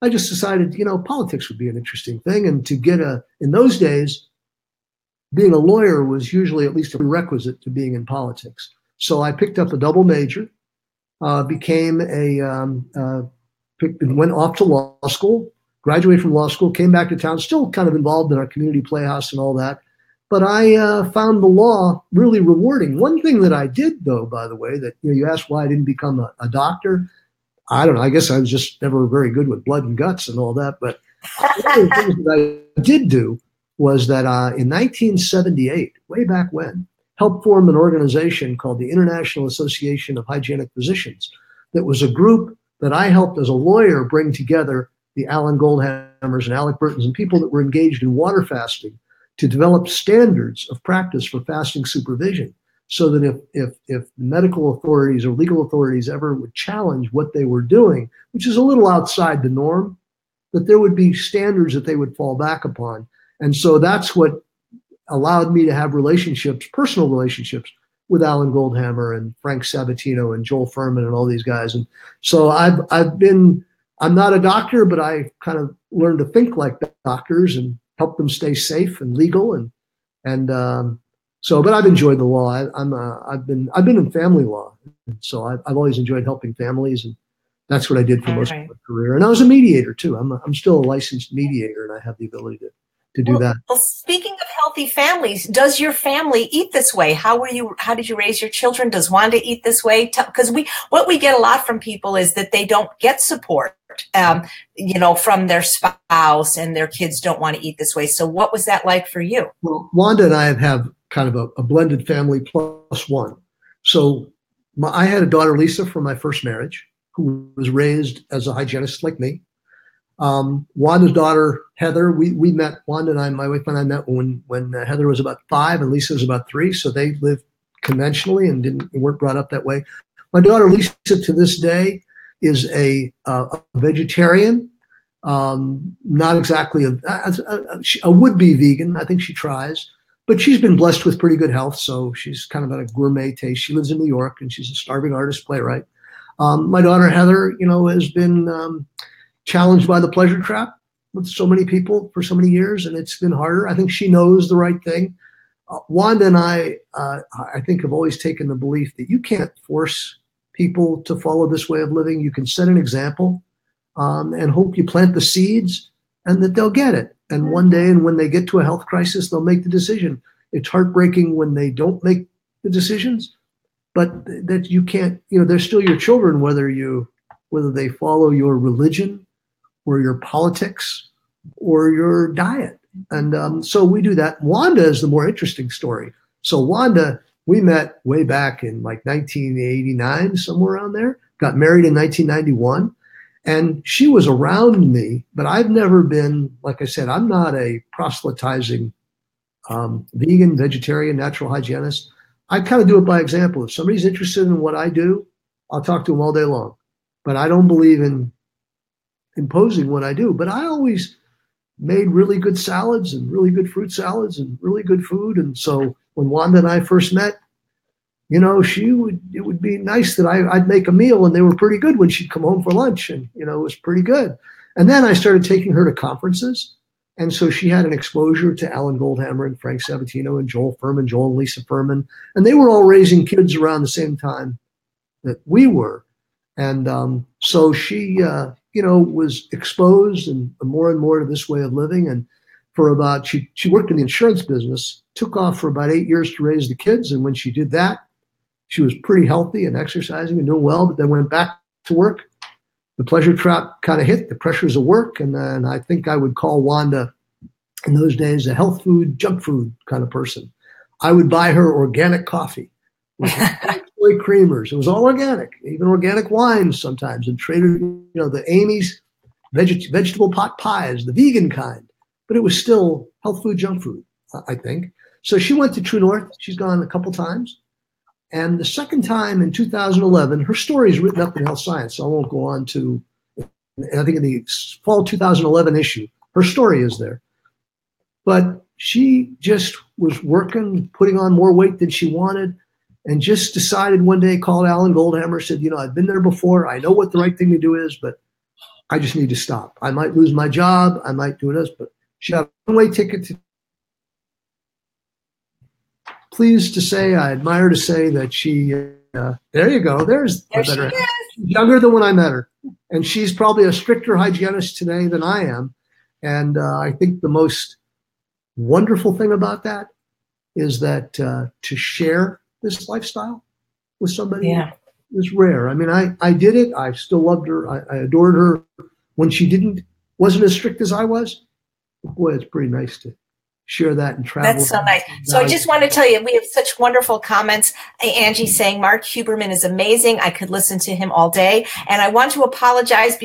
I just decided, politics would be an interesting thing. And to get in those days, being a lawyer was usually at least a prerequisite to being in politics. So I picked up a double major, went off to law school, graduated from law school, came back to town, still kind of involved in our community playhouse and all that. But I found the law really rewarding. One thing that I did, though, by the way, that you asked why I didn't become a doctor. I don't know. I guess I was just never very good with blood and guts and all that. But one of the things that I did do was that in 1978, way back when, helped form an organization called the International Association of Hygienic Physicians. That was a group that I helped as a lawyer bring together the Alan Goldhammers and Alec Burtons and people that were engaged in water fasting to develop standards of practice for fasting supervision, so that if medical authorities or legal authorities ever would challenge what they were doing, which is a little outside the norm, that there would be standards that they would fall back upon. And so that's what allowed me to have relationships, personal relationships, with Alan Goldhammer and Frank Sabatino and Joel Furman and all these guys. And so I'm not a doctor, but I kind of learned to think like doctors and help them stay safe and legal. But I've enjoyed the law. I've been in family law, so I've always enjoyed helping families, and that's what I did for most of my career. And I was a mediator too. I'm still a licensed mediator, and I have the ability to do that. Well, speaking of healthy families, does your family eat this way? How did you raise your children? Does Wanda eat this way? Because what we get a lot from people is that they don't get support, from their spouse, and their kids don't want to eat this way. So what was that like for you? Well, Wanda and I have kind of a blended family plus one. So I had a daughter, Lisa, from my first marriage, who was raised as a hygienist like me. Wanda's daughter, Heather, we met, Wanda and I, my wife and I met when Heather was about 5 and Lisa was about 3. So they lived conventionally and weren't brought up that way. My daughter, Lisa, to this day is a vegetarian, not exactly a would-be vegan. I think she tries, but she's been blessed with pretty good health. So she's kind of got a gourmet taste. She lives in New York and she's a starving artist playwright. My daughter, Heather, has been challenged by the pleasure trap with so many people for so many years, and it's been harder. I think she knows the right thing. Wanda and I think, have always taken the belief that you can't force people to follow this way of living. You can set an example and hope you plant the seeds and that they'll get it. And one day, and when they get to a health crisis, they'll make the decision. It's heartbreaking when they don't make the decisions, but that you can't, they're still your children, whether they follow your religion or your politics or your diet. And so we do that. Wanda is the more interesting story. So Wanda, we met way back in like 1989, somewhere around there, got married in 1991. And she was around me, but I've never been, like I said, I'm not a proselytizing vegan, vegetarian, natural hygienist. I kind of do it by example. If somebody's interested in what I do, I'll talk to them all day long. But I don't believe in imposing what I do. But I always made really good salads and really good fruit salads and really good food. And so when Wanda and I first met, it would be nice that I'd make a meal and they were pretty good when she'd come home for lunch, and, it was pretty good. And then I started taking her to conferences, And so she had an exposure to Alan Goldhammer and Frank Sabatino and Joel and Lisa Furman. And they were all raising kids around the same time that we were. And so she, was exposed and more to this way of living. And she worked in the insurance business, took off for about 8 years to raise the kids. And when she did that, she was pretty healthy and exercising and doing well, but then went back to work. The pleasure trap kind of hit, the pressures of work. And then I think I would call Wanda in those days a health food, junk food kind of person. I would buy her organic coffee with soy creamers. It was all organic, even organic wines sometimes, and traded, the Amy's vegetable pot pies, the vegan kind. But it was still health food, junk food, I think. So she went to True North. She's gone a couple times. And the second time in 2011, her story is written up in Health Science, so I won't go on to, I think in the fall 2011 issue, her story is there. But she just was working, putting on more weight than she wanted, and just decided one day, called Alan Goldhammer, said, I've been there before. I know what the right thing to do is, but I just need to stop. I might lose my job. I might do this, but she had a one-way ticket to. Pleased to say, I admire to say that she, there you go, there she is. Younger than when I met her. And she's probably a stricter hygienist today than I am. And I think the most wonderful thing about that is that to share this lifestyle with somebody is rare. I mean, I did it. I still loved her. I adored her when she wasn't as strict as I was. Boy, it's pretty nice to share that and travel. That's so nice. So I just want to tell you, we have such wonderful comments. Angie saying, Mark Huberman is amazing. I could listen to him all day. And I want to apologize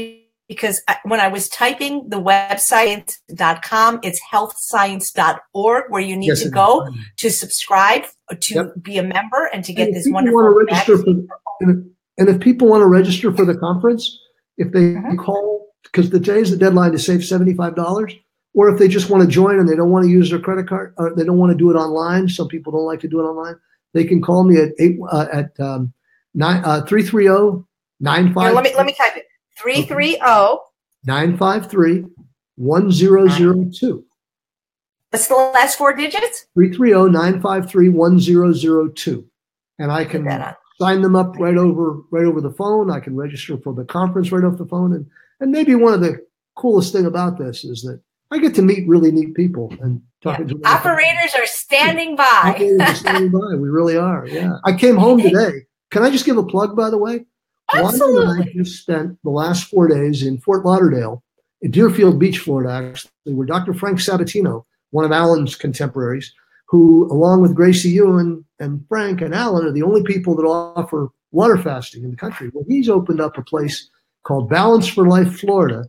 because when I was typing the website.com, it's healthscience.org where you need to go to subscribe, to be a member, and to get this wonderful magazine. And if people want to register for the conference, if they call, because today's the deadline to save $75, or if they just want to join and they don't want to use their credit card, or they don't want to do it online. Some people don't like to do it online. They can call me at 330-95. Let me type it. 330-953-1002. What's the last four digits? 330-953-1002. And I can sign them up right over the phone. I can register for the conference right off the phone. And maybe one of the coolest thing about this is that I get to meet really neat people and talking to them. Operators are standing by. We really are. Yeah. I came home today. Can I just give a plug, by the way? Absolutely. Wanda and I just spent the last 4 days in Fort Lauderdale, in Deerfield Beach, Florida, actually, where Dr. Frank Sabatino, one of Alan's contemporaries, who, along with Gracie Ewan and Frank and Alan, are the only people that offer water fasting in the country. Well, he's opened up a place called Balance for Life, Florida,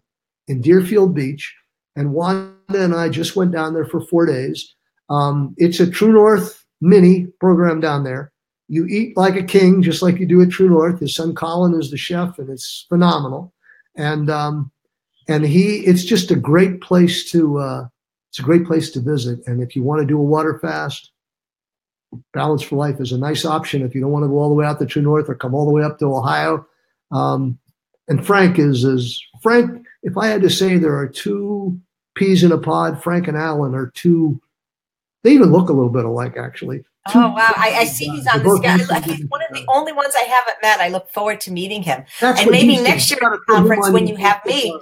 in Deerfield Beach. And Wanda and I just went down there for 4 days. It's a True North mini program down there. You eat like a king, just like you do at True North. His son Colin is the chef, and it's phenomenal. And it's just a great place to visit. And if you want to do a water fast, Balance for Life is a nice option. If you don't want to go all the way out to True North or come all the way up to Ohio, and Frank Frank. If I had to say there are two peas in a pod, Frank and Alan are two. They even look a little bit alike, actually. Oh, wow. I see he's on the schedule. He's one of the only ones I haven't met. I look forward to meeting him. And maybe next year at the conference when you have me.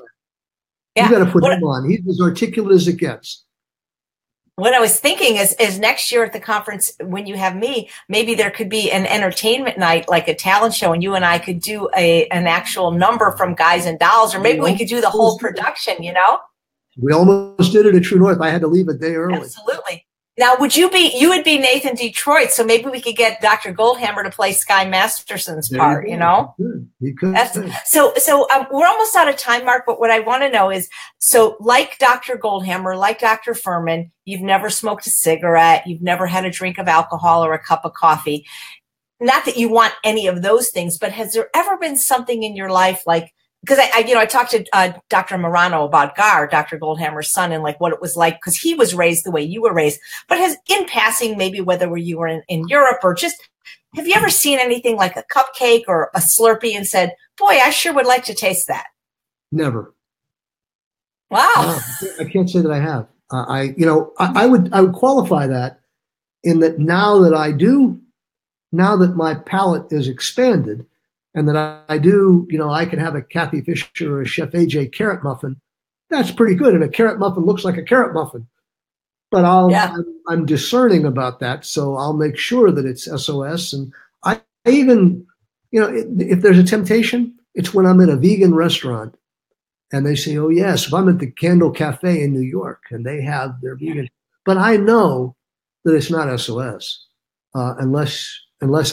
You got to put him on. He's as articulate as it gets. What I was thinking is next year at the conference when you have me, maybe there could be an entertainment night, like a talent show, and you and I could do an actual number from Guys and Dolls, or maybe we could do the whole production, We almost did it at True North. I had to leave a day early. Absolutely. Now, you would be Nathan Detroit, so maybe we could get Dr. Goldhammer to play Sky Masterson's part, He could. So we're almost out of time, Mark, but what I want to know is, so like Dr. Goldhammer, like Dr. Furman, you've never smoked a cigarette, you've never had a drink of alcohol or a cup of coffee. Not that you want any of those things, but has there ever been something in your life like, because I talked to Dr. Morano about Gar, Dr. Goldhammer's son, and like what it was like, because he was raised the way you were raised. But in passing, maybe whether you were in Europe or just, have you ever seen anything like a cupcake or a Slurpee and said, boy, I sure would like to taste that? Never. Wow. No, I can't say that I have. I would qualify that in that now that my palate is expanded, and that I do, I can have a Kathy Fisher or a Chef AJ carrot muffin. That's pretty good, and a carrot muffin looks like a carrot muffin. But I'm discerning about that, so I'll make sure that it's SOS. And I even, if there's a temptation, it's when I'm in a vegan restaurant and they say, oh yes, if I'm at the Candle Cafe in New York and they have their vegan, but I know that it's not SOS unless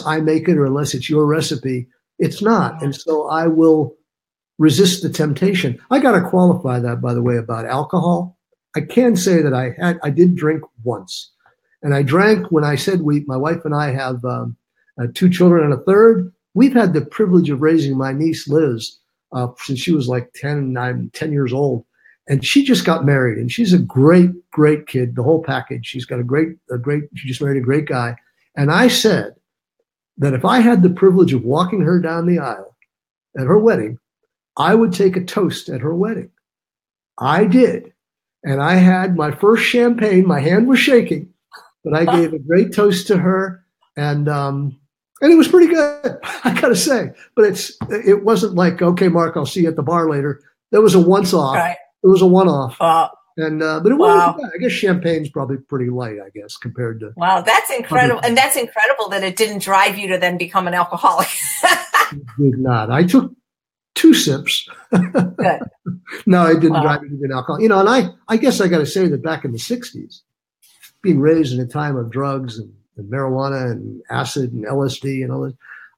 I make it or unless it's your recipe, it's not. And so I will resist the temptation. I got to qualify that, by the way, about alcohol. I can say that I did drink once, and I drank when I said my wife and I have 2 children and a third. We've had the privilege of raising my niece Liz since she was like 10, and I'm 10 years old, and she just got married, and she's a great kid, the whole package. She's got she just married a great guy, and I said that if I had the privilege of walking her down the aisle at her wedding, I would take a toast at her wedding. I did. And I had my first champagne. My hand was shaking, but I gave a great toast to her, and it was pretty good, I gotta say. But it wasn't like, okay, Mark, I'll see you at the bar later. That was a once-off. Right. It was a one-off. But it wasn't bad. I guess champagne's probably pretty light, I guess, compared to. Wow, that's incredible, and that's incredible that it didn't drive you to then become an alcoholic. It did not. I took 2 sips. Good. No, it didn't drive me to get alcohol. And I guess I got to say that back in the 60s, being raised in a time of drugs and marijuana and acid and LSD and all this,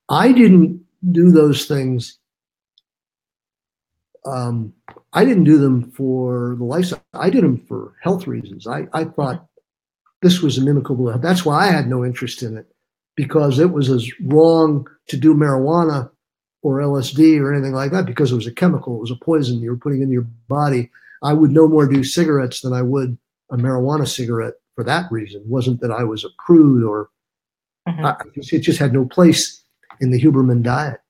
I didn't do those things. I didn't do them for the lifestyle. I did them for health reasons. I thought this was inimical. That's why I had no interest in it, because it was as wrong to do marijuana or LSD or anything like that, because it was a chemical, it was a poison you were putting in your body. I would no more do cigarettes than I would a marijuana cigarette for that reason. It wasn't that I was a prude or it just had no place in the Huberman diet.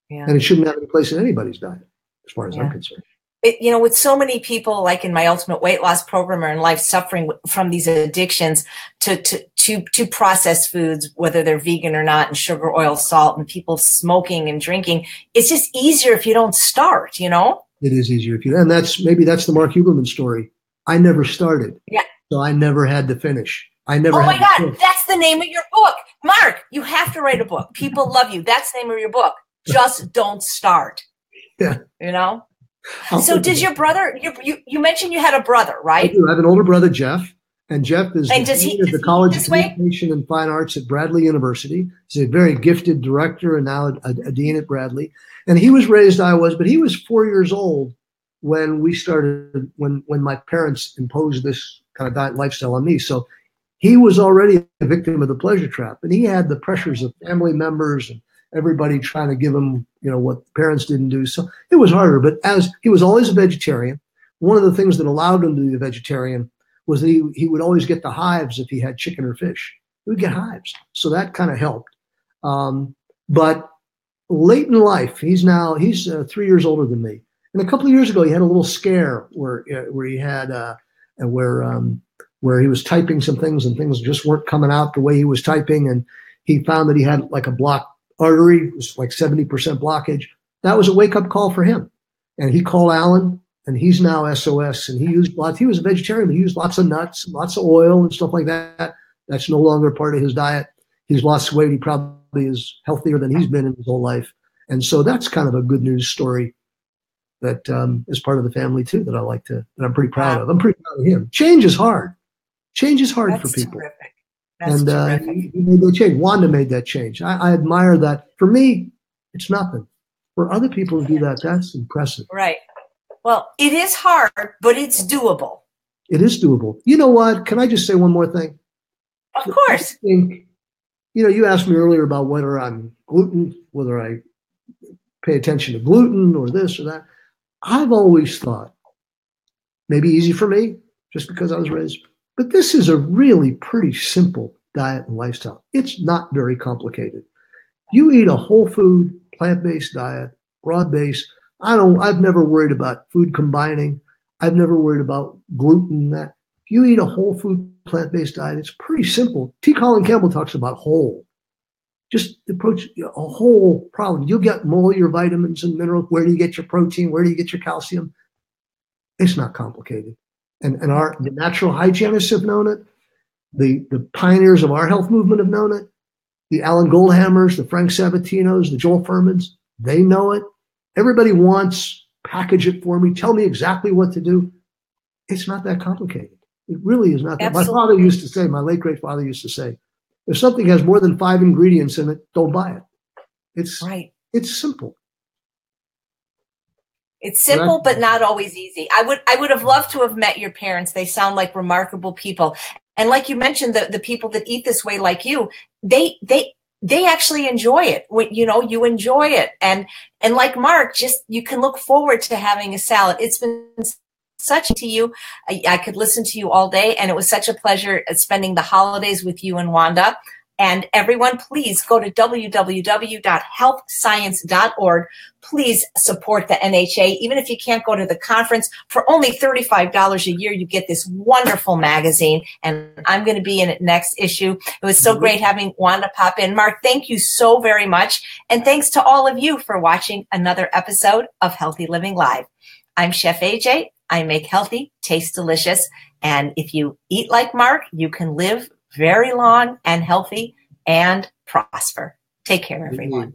Yeah. And it shouldn't have any place in anybody's diet, as far as I'm concerned. With so many people, like in my ultimate weight loss program, or in life, suffering from these addictions to processed foods, whether they're vegan or not, and sugar, oil, salt, and people smoking and drinking, it's just easier if you don't start, It is easier if you, and maybe that's the Mark Huberman story. I never started. Yeah. So I never had to finish. I never. Oh my God, that's the name of your book. Mark, you have to write a book. People love you. That's the name of your book. Just don't start. Yeah. So did your brother, you mentioned you had a brother, right? I do. I have an older brother, Jeff, and Jeff is the College of Communication and Fine Arts at Bradley University. He's a very gifted director and now a dean at Bradley. And he was raised, but he was 4 years old when we started, when my parents imposed this kind of diet lifestyle on me. So he was already a victim of the pleasure trap, and he had the pressures of family members and everybody trying to give him, what parents didn't do. So it was harder, but as he was always a vegetarian, one of the things that allowed him to be a vegetarian was that he would always get the hives if he had chicken or fish. He would get hives. So that kind of helped. But late in life, he's 3 years older than me. And a couple of years ago, he had a little scare where he had, where he was typing some things and things just weren't coming out the way he was typing. And he found that he had like a blocked artery, it was like 70% blockage. That was a wake-up call for him. And he called Alan, and he's now SOS. And he was a vegetarian, but he used lots of nuts, lots of oil and stuff like that. That's no longer part of his diet. He's lost weight. He probably is healthier than he's been in his whole life. And so that's kind of a good news story that is part of the family too, that I'm pretty proud of. I'm pretty proud of him. Change is hard. Change is hard for people. Terrific. That's terrific. He made that change. Wanda made that change. I admire that. For me, it's nothing. For other people to do that, that's impressive. Right. Well, it is hard, but it's doable. It is doable. You know what? Can I just say one more thing? Of course. I think, you asked me earlier about whether I'm gluten, whether I pay attention to gluten or this or that. I've always thought, maybe easy for me, just because I was raised, but this is a really pretty simple diet and lifestyle. It's not very complicated. You eat a whole food, plant-based diet, broad-based. I've never worried about food combining. I've never worried about gluten. If you eat a whole food, plant-based diet, it's pretty simple. T. Colin Campbell talks about whole. Just approach a whole problem. You'll get all your vitamins and minerals. Where do you get your protein? Where do you get your calcium? It's not complicated. And the natural hygienists have known it. The pioneers of our health movement have known it. The Alan Goldhammers, the Frank Sabatinos, the Joel Furmans, they know it. Everybody wants, package it for me, tell me exactly what to do. It's not that complicated. It really is not that. My father used to say, my late great father used to say, if something has more than 5 ingredients in it, don't buy it. It's right. It's simple. It's simple, but not always easy. I would have loved to have met your parents. They sound like remarkable people. And like you mentioned, the people that eat this way, like you, they actually enjoy it. You enjoy it. And like Mark, just, you can look forward to having a salad. It's been such to you. I could listen to you all day, and it was such a pleasure spending the holidays with you and Wanda. And everyone, please go to www.healthscience.org. Please support the NHA. Even if you can't go to the conference, for only $35 a year, you get this wonderful magazine. And I'm going to be in it next issue. It was so great having Wanda pop in. Mark, thank you so very much. And thanks to all of you for watching another episode of Healthy Living Live. I'm Chef AJ. I make healthy, taste delicious. And if you eat like Mark, you can live very long and healthy and prosper. Take care, everyone.